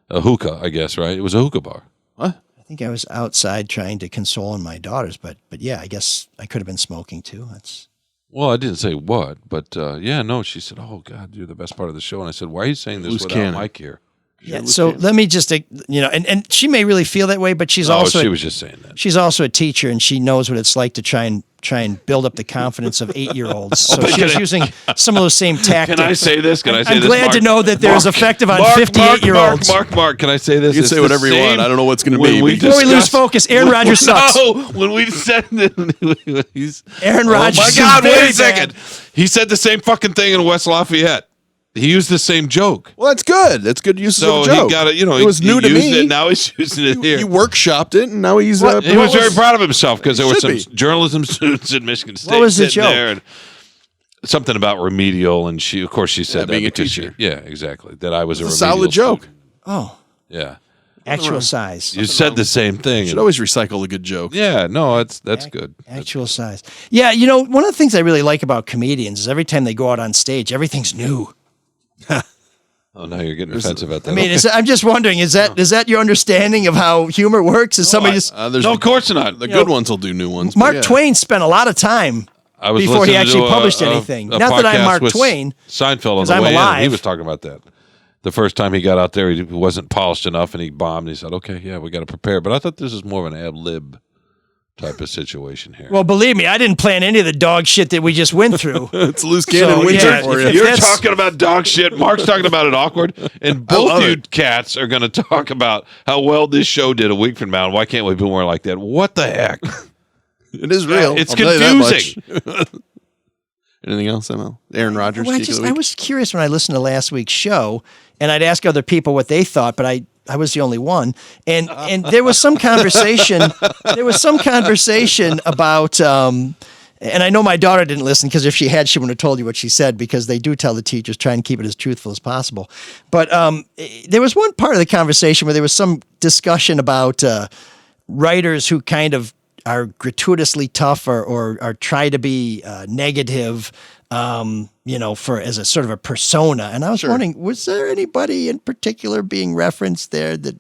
a hookah, I guess. Right? It was a hookah bar. What? I think I was outside trying to console my daughters, but yeah, I guess I could have been smoking too. That's Well, I didn't say what, but yeah, no. She said, "Oh God, you're the best part of the show." And I said, "Why are you saying this Loose without cannon. Mike here?" yeah. So let me just and she may really feel that way, but she's Oh, also she was just saying that. she's also a teacher, and she knows what it's like to try and build up the confidence of 8-year-olds. So she's using some of those same tactics. Can I say this? Can I say I'm this? glad Mark? to know that there's effective on Mark, 58-year-olds. Mark, can I say this? You can say whatever you want. I don't know what's going to be. Before we lose focus, Aaron Rodgers sucks. No, when we said that, he's Aaron Rodgers Oh my is God! very Wait a second. bad. He said the same fucking thing in West Lafayette. He used the same joke. Well, that's good. That's good use So of a joke. he got it. You know, it was new to used me. It, now he's using it here. He workshopped it, and now he's. He was very proud of himself because there were Should some be. journalism students at Michigan State. was the sitting joke? there and something about remedial, and she, of course, she said that being a because teacher. yeah, exactly. That I was It's a a remedial solid joke. student. Oh, Yeah, actual size. you said the same thing. Should always recycle a good joke. Yeah, no, that's good. Actual size. Yeah, one of the things I really like about comedians is every time they go out on stage, everything's new. Oh, now you're getting offensive at that. I mean, I'm just wondering, is that your understanding of how humor works? Is somebody just no, of course not. The good ones will do new ones. but Mark yeah. Twain spent a lot of time I was before he listening actually to published a anything. a Not that I'm podcast Mark with Twain, Seinfeld on 'cause the I'm way in. He alive. was talking about that. The first time he got out there, he wasn't polished enough, and he bombed. He said, "Okay, yeah, we got to prepare." But I thought this is more of an ad lib type of situation here. Well, believe me, I didn't plan any of the dog shit that we just went through. It's loose cannon So, winter yeah, for if you. You're that's- talking about dog shit. Mark's talking about it awkward, and both love you it. cats are going to talk about how well this show did a week from now. And why can't we be more like that? What the heck? It is real. It's I'll tell you that confusing. much. Anything else, ML? Aaron Rodgers. Well, Geek of the I Week? was curious when I listened to last week's show, and I'd ask other people what they thought, but I was the only one, and there was some conversation. There was some conversation about, and I know my daughter didn't listen because if she had, she wouldn't have told you what she said because they do tell the teachers try and keep it as truthful as possible. But there was one part of the conversation where there was some discussion about writers who kind of are gratuitously tough or try to be negative, for as a sort of a persona. And I was wondering, was there anybody in particular being referenced there that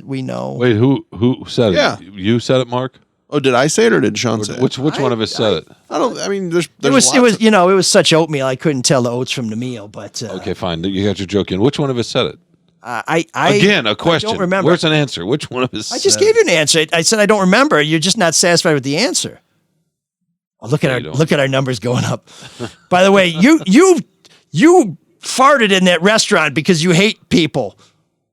we know? Wait, who said it? Yeah. You said it, Mark? Oh, did I say it or did Sean say it? Which one of us said it? I don't. I mean, there's It was lots of- it was such oatmeal I couldn't tell the oats from the meal. But Okay, fine. You got your joke in. Which one of us said it? I Again, a question. I don't remember. Where's an answer? Which one of us? I just said gave you an answer. I said I don't remember. You're just not satisfied with the answer. Oh, look No, you don't. at our numbers going up. By the way, you farted in that restaurant because you hate people.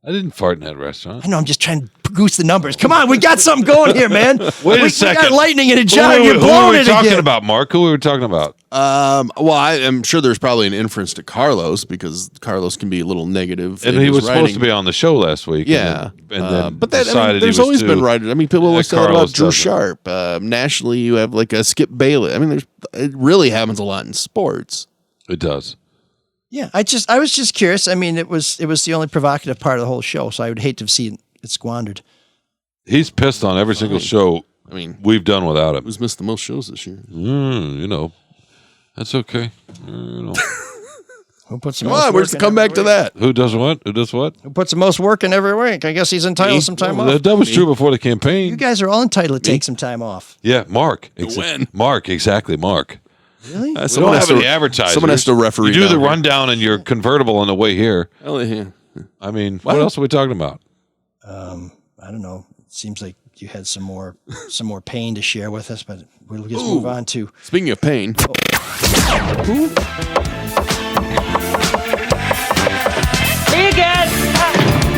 I didn't fart in that restaurant. I know. I'm just trying to goose the numbers. Come on, we got something going here, man. Wait a We second. got lightning in a Who jar. were You're we blowing it talking again. about, Mark? Who were we talking about? Well, I am sure there's probably an inference to Carlos because Carlos can be a little negative. And in he his was supposed writing. to be on the show last week. Yeah, and then but that decided there's he was always too. been writers. I mean, people always say that Carlos about Drew doesn't. Sharp. Nationally, you have like a Skip Bayless. I mean, it really happens a lot in sports. It does. Yeah, I was just curious. I mean, it was the only provocative part of the whole show, so I would hate to see it squandered. He's pissed on every single show I mean, we've done without him. who's missed the most shows this year? That's okay. Who puts the Come most on, where's the work in comeback to every that? Who does what? Who does what? week? Who puts the most work in every week? I guess he's entitled to some time off. That was true before the campaign. You guys are all entitled to take some time off. Yeah, Mark. When? Mark, exactly, Mark. Really? We don't have any advertisers. Someone has to referee. You do the down here. rundown in your convertible on the way here. Oh, yeah. I mean, what else are we talking about? I don't know. It seems like you had some more pain to share with us, but we'll just move on to. Speaking of pain. Who? Me again.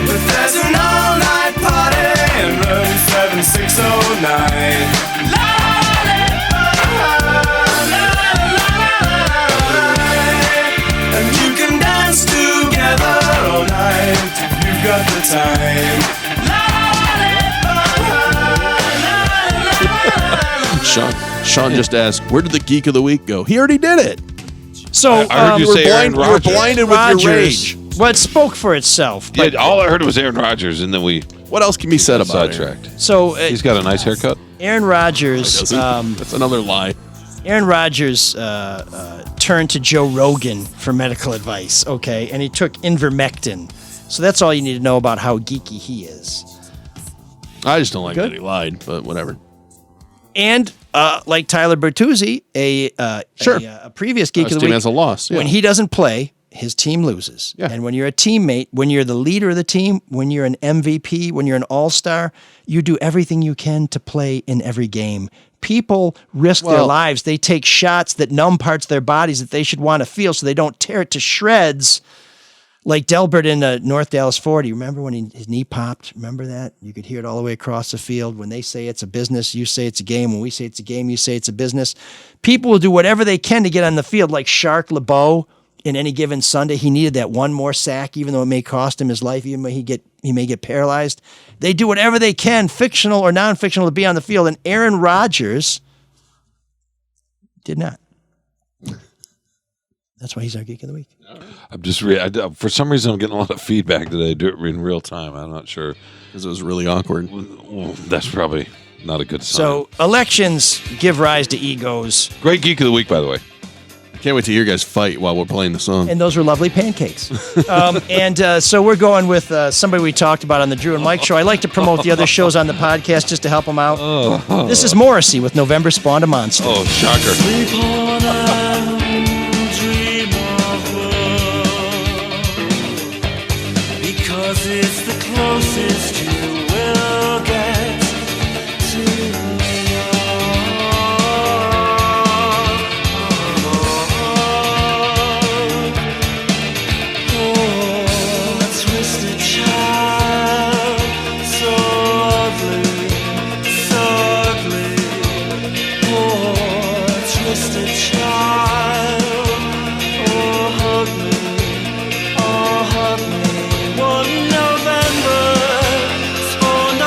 There's an all-night party in room 7609. And you can dance together all night if you've got the time. Sean just asked, where did the Geek of the Week go? He already did it. So I heard you say Aaron we're Rodgers. blinded with your rage. Well, it spoke for itself. But, Yeah, all I heard was Aaron Rodgers, and then we What else can be said about it? sidetracked. So He's got a nice haircut. Aaron Rodgers. That's another lie. Aaron Rodgers turned to Joe Rogan for medical advice. Okay, and he took Ivermectin. So that's all you need to know about how geeky he is. I just don't like Good. that he lied, but whatever. And like Tyler Bertuzzi, a previous Geek of the team Week, has a loss. Yeah. when he doesn't play, his team loses. Yeah. And when you're a teammate, when you're the leader of the team, when you're an MVP, when you're an all-star, you do everything you can to play in every game. People risk their lives. They take shots that numb parts of their bodies that they should want to feel so they don't tear it to shreds. Like Delbert in North Dallas 40. Remember when his knee popped? Remember that? You could hear it all the way across the field. When they say it's a business, you say it's a game. When we say it's a game, you say it's a business. People will do whatever they can to get on the field, like Shark LeBeau in any given Sunday. He needed that one more sack, even though it may cost him his life, even though he may get paralyzed. They do whatever they can, fictional or non-fictional, to be on the field. And Aaron Rodgers did not. That's why he's our Geek of the Week. I'm just for some reason I'm getting a lot of feedback today. Do it in real time. I'm not sure because it was really awkward. Well, that's probably not a good sign. So elections give rise to egos. Great Geek of the Week, by the way. I can't wait to hear you guys fight while we're playing the song. And those were lovely pancakes. So we're going with somebody we talked about on the Drew and Mike show. I like to promote the other shows on the podcast just to help them out. This is Morrissey with November Spawned a Monster. Oh, shocker. Because it's the closest you will get to a twisted child, so ugly, so ugly. Oh, a twisted child, oh, hug me, oh, hug me. One November, spawned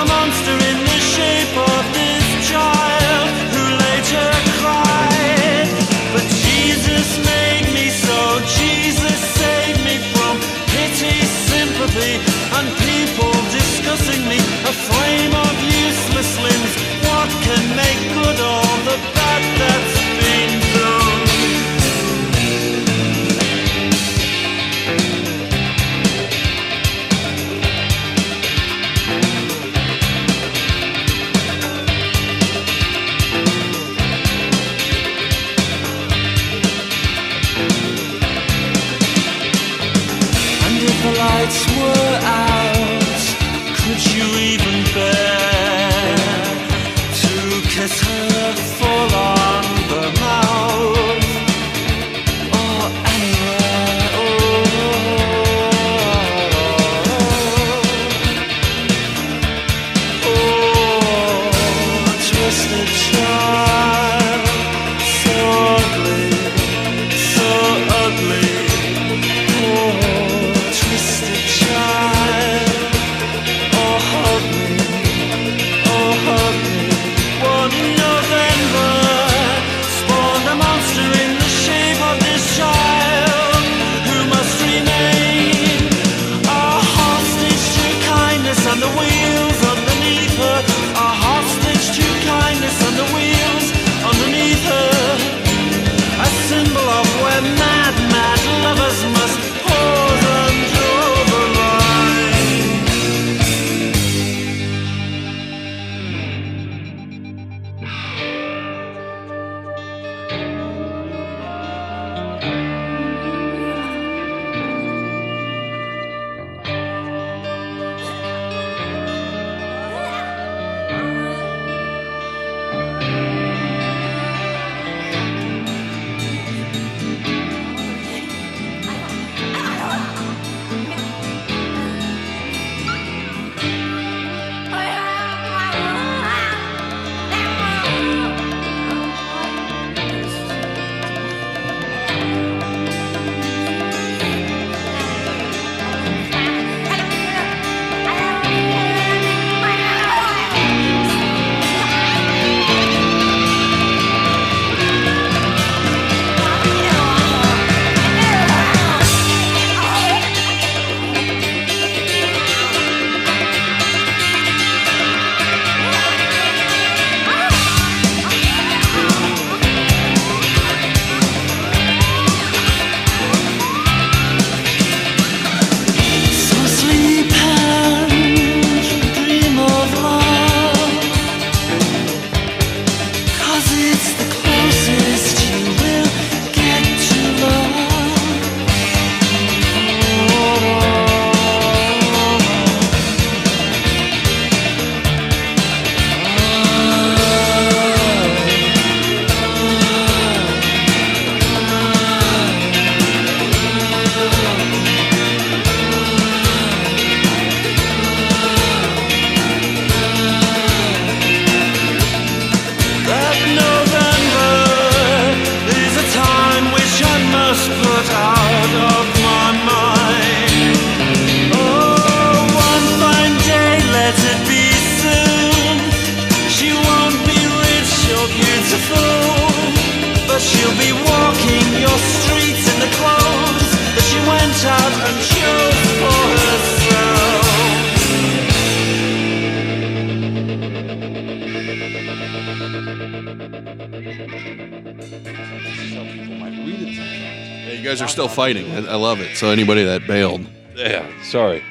guys are still fighting. I love it. So anybody that bailed. Yeah, sorry.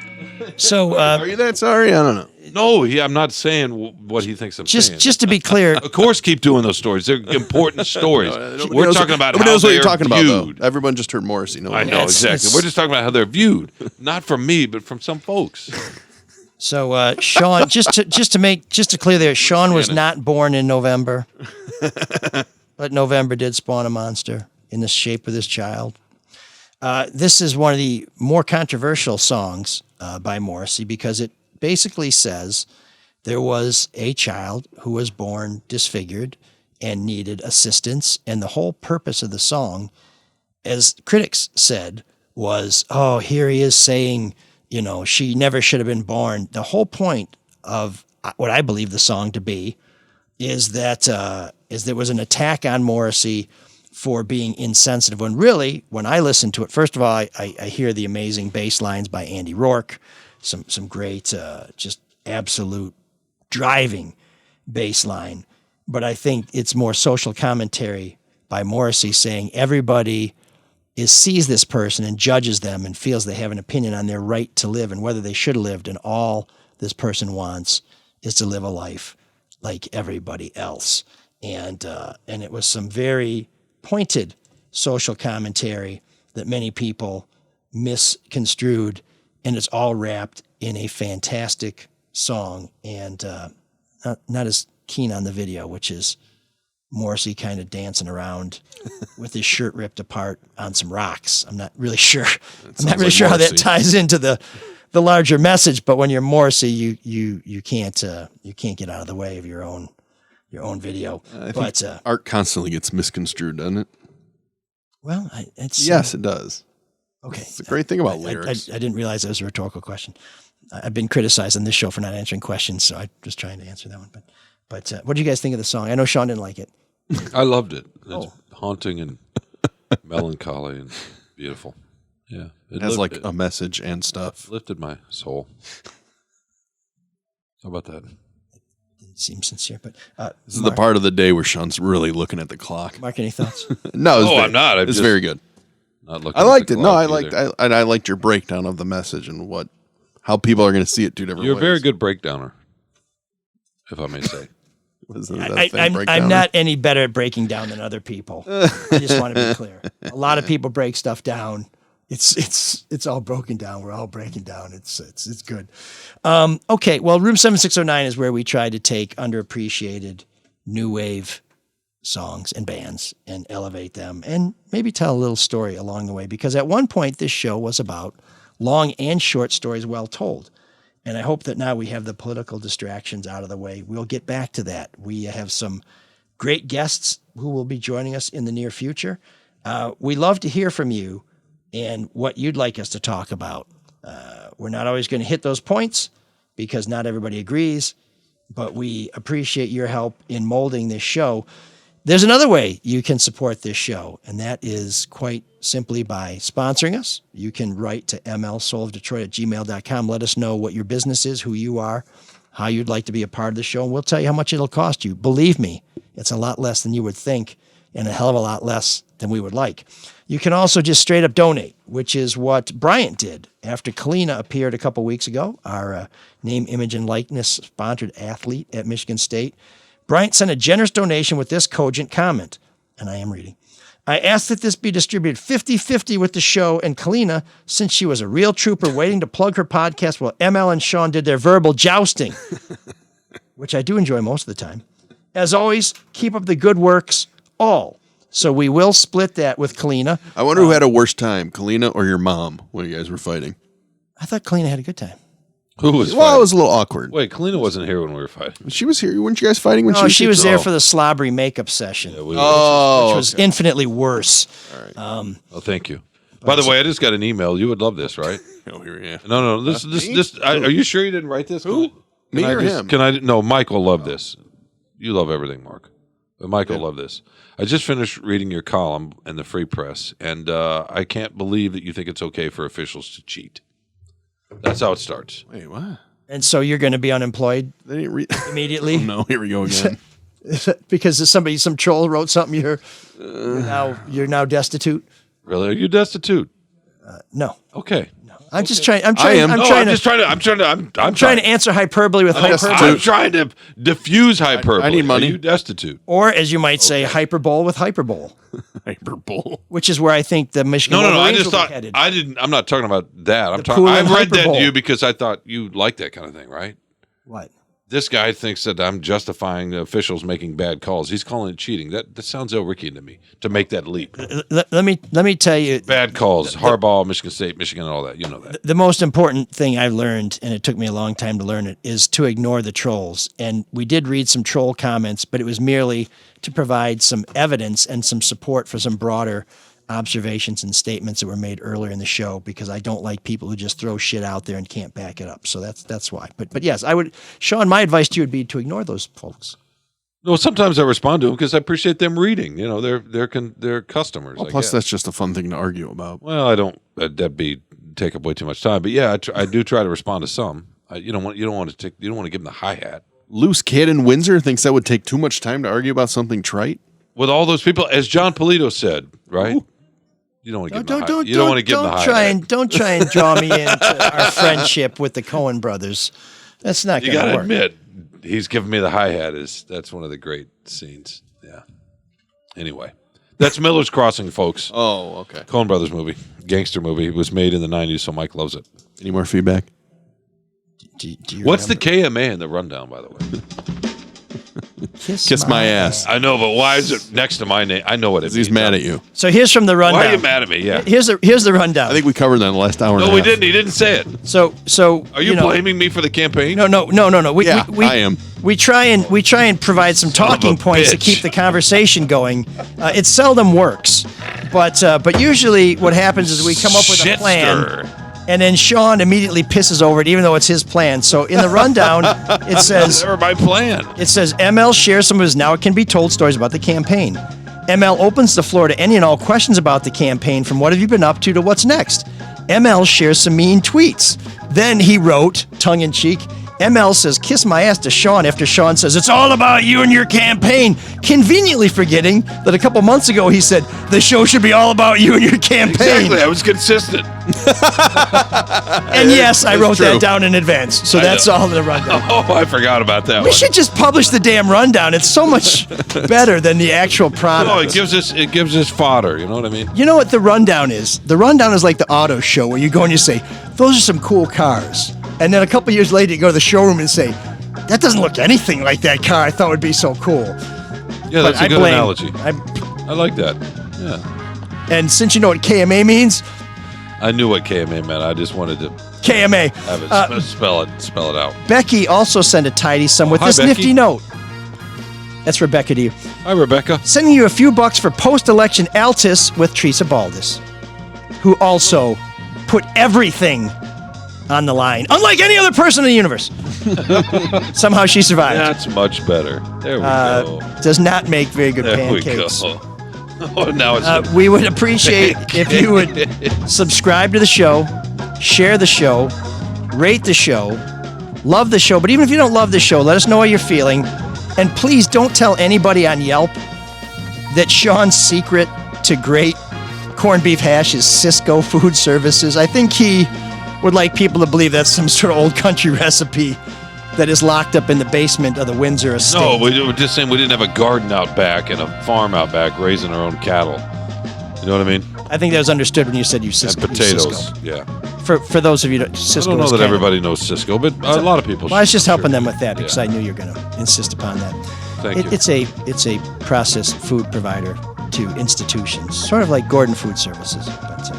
So Are you that sorry? I don't know. No, I'm not saying what he thinks I'm saying. just to be clear, Of course, keep doing those stories. They're important stories. Nobody We're knows- talking about nobody how knows what you're they're talking viewed. about, though. Everyone just heard Morrissey. No I one know, else. exactly. We're just talking about how they're viewed. Not from me, but from some folks. so Sean, just to clear there, Sean was not born in November, but November did spawn a monster in the shape of this child. This is one of the more controversial songs by Morrissey because it basically says there was a child who was born disfigured and needed assistance. And the whole purpose of the song, as critics said, was, oh, here he is saying, she never should have been born. The whole point of what I believe the song to be is that there was an attack on Morrissey for being insensitive, when really, when I listen to it, first of all, I hear the amazing bass lines by Andy Rourke, some great, just absolute driving bass line. But I think it's more social commentary by Morrissey saying everybody sees this person and judges them and feels they have an opinion on their right to live and whether they should have lived, and all this person wants is to live a life like everybody else. And it was some very pointed social commentary that many people misconstrued, and it's all wrapped in a fantastic song, and not as keen on the video, which is Morrissey kind of dancing around with his shirt ripped apart on some rocks. I'm not really sure. I'm not really sure how that ties into the larger message, but when you're Morrissey, you can't get out of the way of your own video. But art constantly gets misconstrued, doesn't it? Well, yes, it does. Okay, it's a great thing about lyrics. I didn't realize that was a rhetorical question. I've been criticized on this show for not answering questions, so I'm just trying to answer that one. But what do you guys think of the song? I know Sean didn't like it. I loved it. It's haunting and melancholy and beautiful. Yeah, it has like a message and stuff. Lifted my soul. How about that? Didn't seem sincere, but this is the part of the day where Sean's really looking at the clock. Mark, any thoughts? No, I'm not. It's very good. Not looking. I liked it. No, I liked your breakdown of the message and how people are going to see it two different ways. You're a very good breakdowner, if I may say. I'm not any better at breaking down than other people. I just want to be clear. A lot of people break stuff down. It's all broken down. We're all breaking down. It's good. Okay. Well, Room 7609 is where we try to take underappreciated new wave songs and bands and elevate them and maybe tell a little story along the way. Because at one point, this show was about long and short stories well told. And I hope that now we have the political distractions out of the way. We'll get back to that. We have some great guests who will be joining us in the near future. We love to hear from you and what you'd like us to talk about. We're not always going to hit those points because not everybody agrees, but we appreciate your help in molding this show. There's another way you can support this show, and that is quite simply by sponsoring us. You can write to mlsoulofdetroit@gmail.com. Let us know what your business is, who you are, how you'd like to be a part of the show, and we'll tell you how much it'll cost you. Believe me, it's a lot less than you would think and a hell of a lot less than we would like. You can also just straight up donate, which is what Bryant did after Kalina appeared a couple weeks ago, our name, image, and likeness sponsored athlete at Michigan State. Bryant sent a generous donation with this cogent comment, and I am reading. I asked that this be distributed 50-50 with the show and Kalina, since she was a real trooper waiting to plug her podcast while ML and Sean did their verbal jousting, which I do enjoy most of the time. As always, keep up the good works, all. So we will split that with Kalina. I wonder who had a worse time, Kalina or your mom, when you guys were fighting. I thought Kalina had a good time. Who was Well, it was a little awkward. Wait, Kalina wasn't here when we were fighting. She was here. Weren't you guys fighting when she was there for the slobbery makeup session, which was infinitely worse. All right. Well, thank you. By the way, I just got an email. You would love this, right? Oh, here, yeah. No. This. Are you sure you didn't write this? Who? Me or him? No, Mike will love this. You love everything, Mark. But Mike will love this. I just finished reading your column in the Free Press, and I can't believe that you think it's okay for officials to cheat. That's how it starts. Wait, what? And so you're going to be unemployed immediately? Oh, no, here we go again. Because some troll wrote something, you're now destitute. Really? Are you destitute? No. Okay. I'm just trying. I'm I trying. am. I'm No, trying I'm to. just trying to. I'm trying to answer hyperbole with hyperbole, I'm trying to diffuse hyperbole. I need money. Are you destitute? or as you might say, hyperbole with hyperbole, Hyperbole. which is where I think the Michigan No. I Wolverines just will be thought headed. I didn't. I'm not talking about that. I'm The talking. pool I've and read that hyperbole. to you because I thought you liked that kind of thing, right? What? This guy thinks that I'm justifying the officials making bad calls. He's calling it cheating. That sounds Elrickian to me to make that leap. Let me tell you. Bad calls, Harbaugh, Michigan State, Michigan, and all that. You know that. The most important thing I learned, and it took me a long time to learn it, is to ignore the trolls. And we did read some troll comments, but it was merely to provide some evidence and some support for some broader observations and statements that were made earlier in the show, because I don't like people who just throw shit out there and can't back it up. So that's why. But yes, I would, Sean, my advice to you would be to ignore those folks. No, sometimes I respond to them because I appreciate them reading. You know, they're customers. Well, I plus, guess. that's just a fun thing to argue about. Well, I don't. That'd take up way too much time. But yeah, I do try to respond to some. You don't want to give them the hi hat. Loose kid in Windsor thinks that would take too much time to argue about something trite. With all those people, as John Polito said, right? Ooh. You don't want to give them the hi. You don't want to give them the hi hat. Don't try and draw me into our friendship with the Coen brothers. That's not You going got to to work. admit, he's giving me the hi hat. That's one of the great scenes. Yeah. Anyway, that's Miller's Crossing, folks. Oh, okay. Coen Brothers movie, gangster movie. It was made in the 90s, so Mike loves it. Any more feedback? Do you What's remember? the KMA in the rundown, by the way? Kiss my ass. I know, but why is it next to my name? I know what it means. He's mad at you. So here's from the rundown. Why are you mad at me? Yeah. Here's the rundown. I think we covered that in the last hour. No, and a we half. didn't. He didn't say it. So Are you blaming me for the campaign? No. We I am. We try and provide some Son of talking a points to bitch. keep the conversation going. It seldom works, but usually what happens is we come up with a plan, Shitster. and then Sean immediately pisses over it, even though it's his plan. So in the rundown, it says Never my plan. It says ML shares some of his now it can be told stories about the campaign. ML opens the floor to any and all questions about the campaign, from what have you been up to what's next. ML shares some mean tweets. Then he wrote, tongue-in-cheek, ML says, kiss my ass to Sean after Sean says, it's all about you and your campaign, conveniently forgetting that a couple months ago he said, the show should be all about you and your campaign. Exactly. I was consistent. And yes, I wrote true. that down in advance. So I that's know. all in the rundown. Oh, I forgot about that We one. should just publish the damn rundown. It's so much better than the actual product. No, it gives us fodder. You know what I mean? You know what the rundown is? The rundown is like the auto show where you go and you say, those are some cool cars. And then a couple years later, you go to the showroom and say, that doesn't look anything like that car I thought would be so cool. Yeah, that's But a good analogy. I like that. Yeah. And since you know what KMA means, I knew what KMA meant. I just wanted to KMA. have it spell it out. Becky also sent a tidy sum with Hi, this Becky. nifty note. That's Rebecca to you. Hi, Rebecca. Sending you a few bucks for post-election Altus with Teresa Baldus, who also put everything on the line, unlike any other person in the universe. Somehow she survived. That's much better. There we go. Does not make very good There pancakes. we go. Oh, now it's We would appreciate if you would subscribe to the show, share the show, rate the show, love the show. But even if you don't love the show, let us know how you're feeling. And please don't tell anybody on Yelp that Sean's secret to great corned beef hash is Cisco Food Services. I think he would like people to believe that's some sort of old country recipe that is locked up in the basement of the Windsor estate. No, we were just saying we didn't have a garden out back and a farm out back raising our own cattle. You know what I mean? I think that was understood when you said you And Cisco. potatoes. Yeah. For those of you that Cisco I don't know is that kind of- everybody knows Cisco, but a lot of people. Well, I was just sure. helping them with that because Yeah. I knew you were going to insist upon that. Thank you. It's a processed food provider to institutions, sort of like Gordon Food Services. But,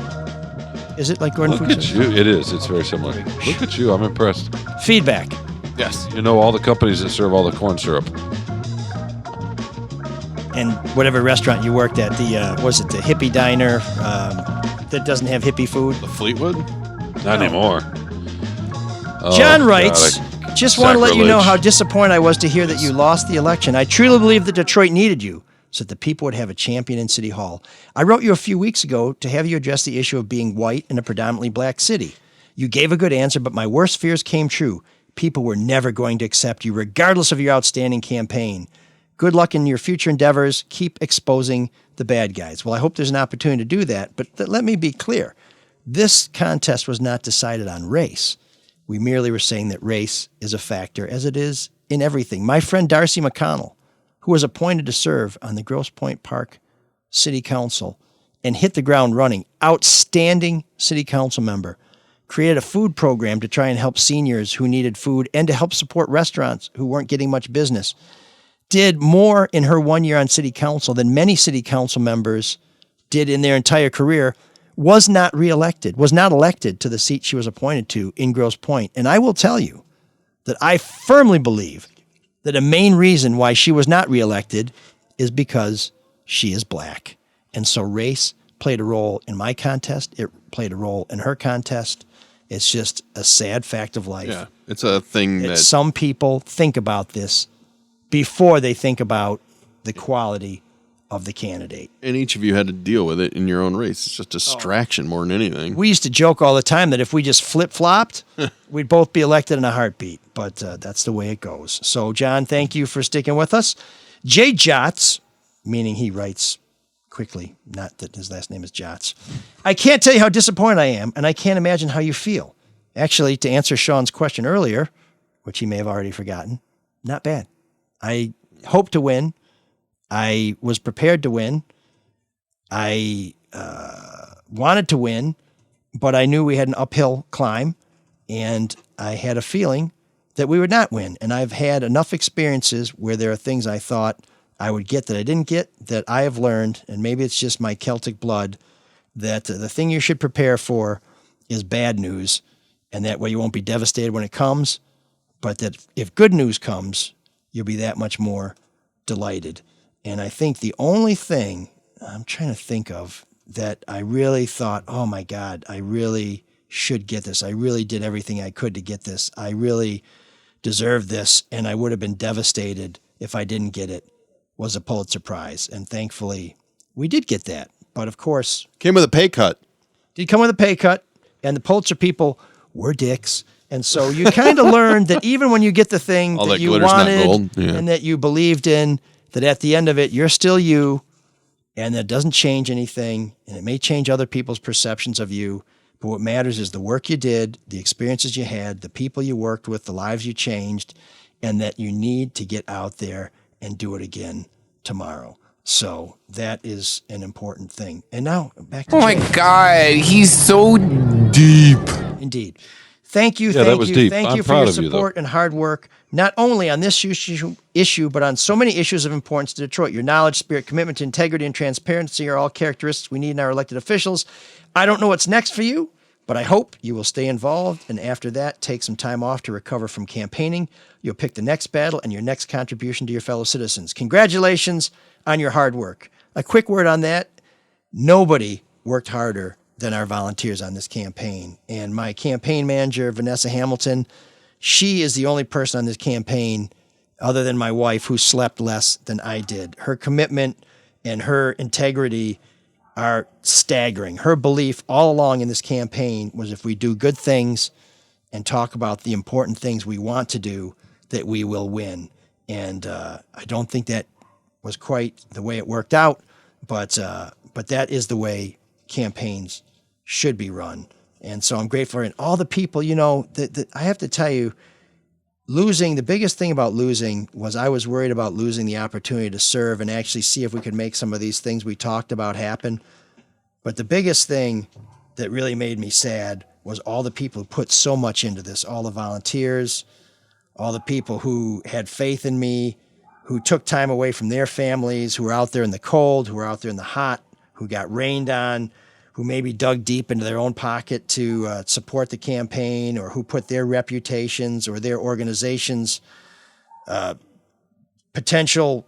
is it like Gordon Look Food at Services? you. It is. It's very similar. Look at you. I'm impressed. Feedback. Yes. You know all the companies that serve all the corn syrup. And whatever restaurant you worked at, was it the hippie diner that doesn't have hippie food? The Fleetwood? Not anymore. Oh, John God, writes, just want to let you know sacrilege. how disappointed I was to hear that you lost the election. I truly believe that Detroit needed you so that the people would have a champion in City Hall. I wrote you a few weeks ago to have you address the issue of being white in a predominantly black city. You gave a good answer, but my worst fears came true. People were never going to accept you, regardless of your outstanding campaign. Good luck in your future endeavors. Keep exposing the bad guys. Well, I hope there's an opportunity to do that, but let me be clear. This contest was not decided on race. We merely were saying that race is a factor, as it is in everything. My friend Darcy McConnell, who was appointed to serve on the Grosse Pointe Park City Council and hit the ground running, outstanding city council member, created a food program to try and help seniors who needed food and to help support restaurants who weren't getting much business, did more in her 1 year on city council than many city council members did in their entire career, was not reelected, was not elected to the seat she was appointed to in Grosse Pointe. And I will tell you that I firmly believe that a main reason why she was not reelected is because she is black. And so race played a role in my contest. It played a role in her contest. It's just a sad fact of life. Yeah, it's a thing that some people think about this before they think about the quality of the candidate. And each of you had to deal with it in your own race. It's just a distraction more than anything. We used to joke all the time that if we just flip-flopped, we'd both be elected in a heartbeat. But that's the way it goes. So, John, thank you for sticking with us. Jay Jots, meaning he writes quickly, not that his last name is Jots. I can't tell you how disappointed I am, and I can't imagine how you feel. Actually, to answer Sean's question earlier, which he may have already forgotten, not bad. I hope to win. I was prepared to win. I wanted to win, but I knew we had an uphill climb, and I had a feeling that we would not win. And I've had enough experiences where there are things I thought I would get that I didn't get, that I have learned, and maybe it's just my Celtic blood, that the thing you should prepare for is bad news, and that way you won't be devastated when it comes, but that if good news comes, you'll be that much more delighted. And I think the only thing I'm trying to think of that I really thought, oh my God, I really should get this. I really did everything I could to get this. I really deserve this. And I would have been devastated if I didn't get it, was a Pulitzer Prize. And thankfully we did get that. But of course, came with a pay cut. Did come with a pay cut. And the Pulitzer people were dicks. And so you kind of learned that even when you get the thing that you wanted and that you believed in, that at the end of it, you're still you, and that doesn't change anything, and it may change other people's perceptions of you, but what matters is the work you did, the experiences you had, the people you worked with, the lives you changed, and that you need to get out there and do it again tomorrow. So that is an important thing. And now, back to Oh my God, he's so deep. Indeed. Thank you, Yeah, that was deep. thank I'm you for proud your of you, though. support and hard work, not only on this issue, but on so many issues of importance to Detroit. Your knowledge, spirit, commitment to integrity, and transparency are all characteristics we need in our elected officials. I don't know what's next for you, but I hope you will stay involved, and after that, take some time off to recover from campaigning. You'll pick the next battle and your next contribution to your fellow citizens. Congratulations on your hard work. A quick word on that. Nobody worked harder than our volunteers on this campaign. And my campaign manager, Vanessa Hamilton, she is the only person on this campaign, other than my wife, who slept less than I did. Her commitment and her integrity are staggering. Her belief all along in this campaign was if we do good things and talk about the important things we want to do, that we will win. And I don't think that was quite the way it worked out, but that is the way campaigns should be run. And so I'm grateful. And all the people, I have to tell you, the biggest thing about losing was I was worried about losing the opportunity to serve and actually see if we could make some of these things we talked about happen. But the biggest thing that really made me sad was all the people who put so much into this, all the volunteers, all the people who had faith in me, who took time away from their families, who were out there in the cold, who were out there in the hot, who got rained on, who maybe dug deep into their own pocket to support the campaign, or who put their reputations or their organizations' potential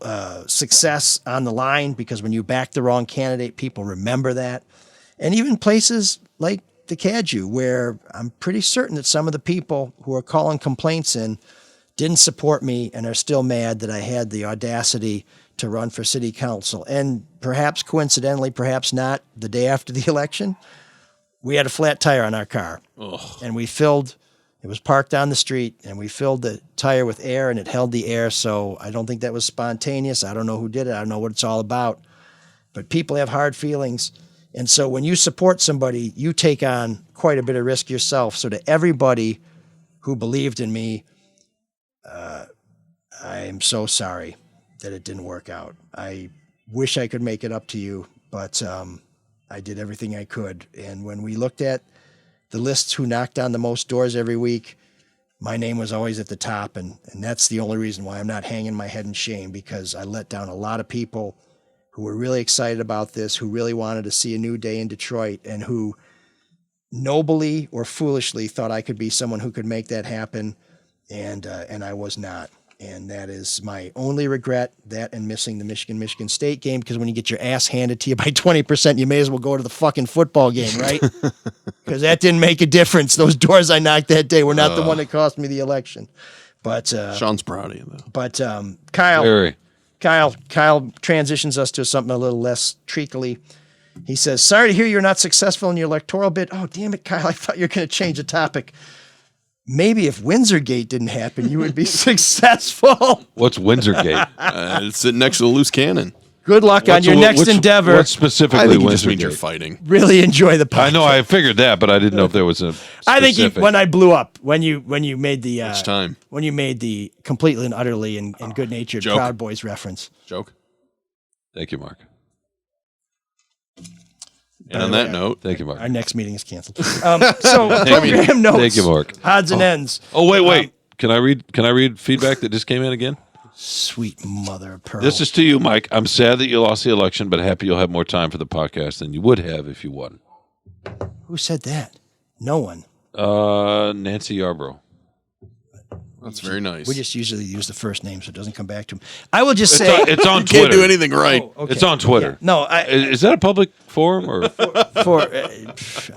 success on the line, because when you back the wrong candidate, people remember that. And even places like the Cadieux, where I'm pretty certain that some of the people who are calling complaints in didn't support me and are still mad that I had the audacity to run for city council. And perhaps coincidentally, perhaps not, the day after the election, we had a flat tire on our car. Ugh. And it was parked on the street, and we filled the tire with air, and it held the air. So I don't think that was spontaneous. I don't know who did it. I don't know what it's all about. but people have hard feelings. And so when you support somebody, you take on quite a bit of risk yourself. So to everybody who believed in me, I am so sorry that it didn't work out. I wish I could make it up to you, but I did everything I could. And when we looked at the lists who knocked on the most doors every week, my name was always at the top. And that's the only reason why I'm not hanging my head in shame, because I let down a lot of people who were really excited about this, who really wanted to see a new day in Detroit, and who nobly or foolishly thought I could be someone who could make that happen. And I was not. And that is my only regret, that and missing the Michigan State game, because when you get your ass handed to you by 20%, you may as well go to the fucking football game, right? Because that didn't make a difference. Those doors I knocked that day were not the one that cost me the election. But Sean's proud of you, though. But Kyle transitions us to something a little less treacly. He says, sorry to hear you're not successful in your electoral bid. Oh, damn it, Kyle, I thought you were going to change the topic. Maybe if Windsorgate didn't happen, you would be successful. What's Windsorgate? It's sitting next to the loose cannon. Good luck on your next endeavor. What specifically? I think it just means you're fighting. Really enjoy the podcast. I know, I figured that, but I didn't know if there was a specific. I think when I blew up, when you made the Each time. when you made the completely and utterly and good-natured Joke. Proud Boys reference. Joke. Thank you, Mark. And on that note, thank you, Mark. Our next meeting is canceled. So program notes. Thank you, Mark. Odds and ends. Oh, wait. Can I read feedback that just came in again? Sweet mother of pearl. This is to you, Mike. I'm sad that you lost the election, but happy you'll have more time for the podcast than you would have if you won. Who said that? No one. Nancy Yarbrough. That's very nice. We just usually use the first name so it doesn't come back to him. I will just say it's on you Twitter. Can't do anything right. Oh, okay. It's on Twitter. Yeah. No, is that a public forum or I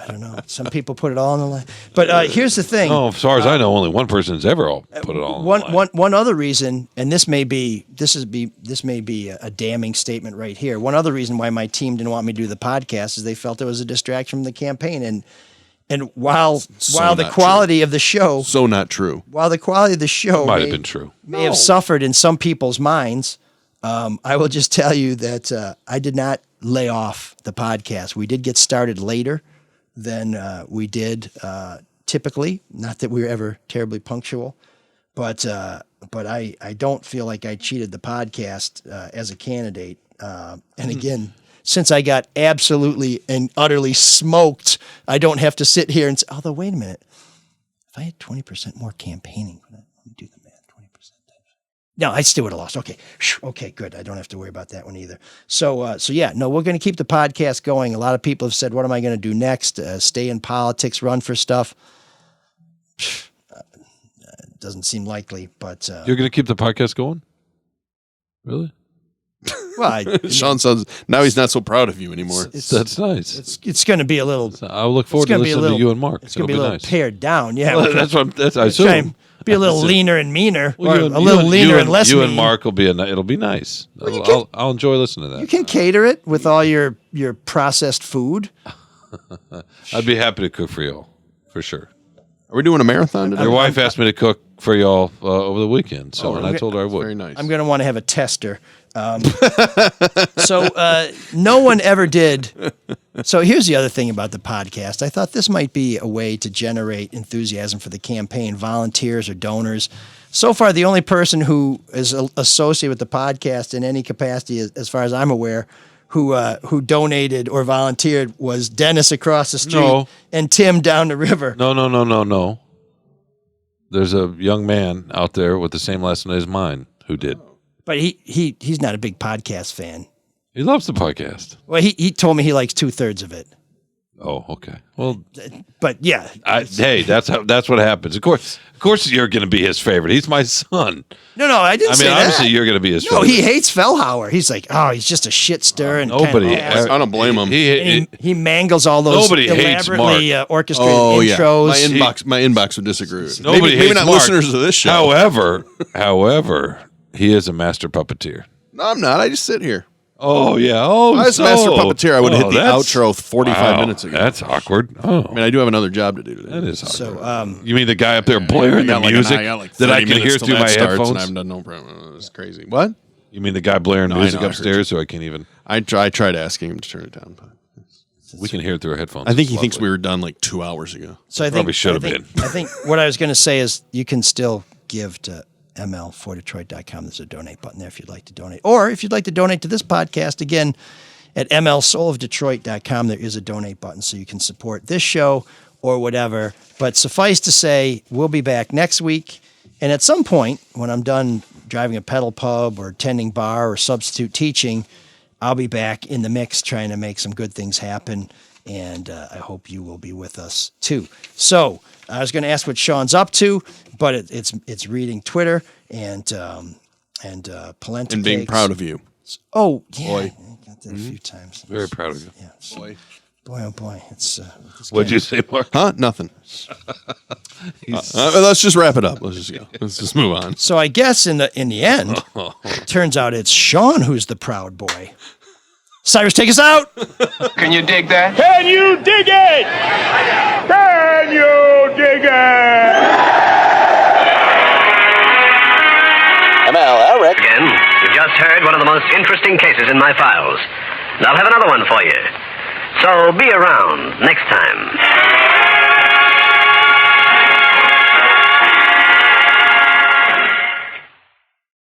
don't know. Some people put it all on the line. But here's the thing. No, as far as I know, only one person's ever put it all on the line. One other reason, and this may be a damning statement right here. One other reason why my team didn't want me to do the podcast is they felt it was a distraction from the campaign. And while the quality of the show not true. While the quality of the show might have been true. May have suffered in some people's minds, I will just tell you that I did not lay off the podcast. We did get started later than we did typically. Not that we were ever terribly punctual, but I don't feel like I cheated the podcast as a candidate. And again, since I got absolutely and utterly smoked, I don't have to sit here and say, although, wait a minute. If I had 20% more campaigning, let me do the math, 20%. No, I still would have lost. Okay. Okay, good. I don't have to worry about that one either. So yeah, no, we're going to keep the podcast going. A lot of people have said, what am I going to do next? Stay in politics, run for stuff. It doesn't seem likely, but... You're going to keep the podcast going? Really? Well, Sean says now he's not so proud of you anymore. That's nice. It's going to be a little. I'll look forward to listening to you and Mark. It's going to be a little pared down. Yeah, well, that's I assume. Be a little leaner and meaner, well, or a little leaner and less. You and Mark will be it'll be nice. Well, I'll enjoy listening to that. You can cater it with all your processed food. I'd be happy to cook for y'all, for sure. Are we doing a marathon today? Your wife asked me to cook for y'all over the weekend, and I told her I would. Very nice. I'm going to want to have a tester. So no one ever did. So here's the other thing about the podcast. I thought this might be a way to generate enthusiasm for the campaign, volunteers or donors. So far, the only person who is associated with the podcast in any capacity, as far as I'm aware, who donated or volunteered was Dennis across the street and Tim down the river. No. There's a young man out there with the same last name as mine who did. But he's not a big podcast fan. He loves the podcast. Well, he told me he likes 2/3 of it. Oh, okay. Well, but yeah. Hey, that's what happens. Of course, you're going to be his favorite. He's my son. No, I didn't say that. Obviously, you're going to be his favorite. No, he hates Fellhauer. He's like, he's just a shit stirrer. Nobody. I don't blame him. He mangles all those elaborately orchestrated intros. Yeah. My inbox would disagree. Maybe not Mark. Listeners of this show. However, he is a master puppeteer. No, I'm not. I just sit here. Oh, yeah. Oh, if I was a master puppeteer, I would have hit the outro 45 minutes ago. That's awkward. Oh. I mean, I do have another job to do today. That is awkward. So, you mean the guy up there blaring the music that I can hear through my headphones? And I've done no problem. It's crazy. What? You mean the guy blaring No, I music know, I heard upstairs, so I can't even. I tried asking him to turn it down, but We can hear it through our headphones. I think he It's thinks lovely. we were done like 2 hours ago. So I think Probably should have been. I think what I was going to say is you can still give to ml4detroit.com. There's a donate button there if you'd like to donate. Or if you'd like to donate to this podcast, again, at mlsoulofdetroit.com, there is a donate button so you can support this show or whatever. But suffice to say, we'll be back next week. And at some point, when I'm done driving a pedal pub or tending bar or substitute teaching, I'll be back in the mix trying to make some good things happen. And I hope you will be with us too. So I was going to ask what Sean's up to, but it's reading Twitter and Polenta And being cakes. proud of you. Oh, yeah. Boy. I got that a few times. Very proud of you. Yeah. Boy. Boy, oh boy. It's What'd you say, Mark? Huh? Nothing. Let's just wrap it up. Let's just go. Let's just move on. So I guess in the end, it turns out it's Sean who's the proud boy. Cyrus, take us out. Can you dig that? Can you dig it? Can you dig it? ML, Eric. Again, you just heard one of the most interesting cases in my files. And I'll have another one for you. So be around next time.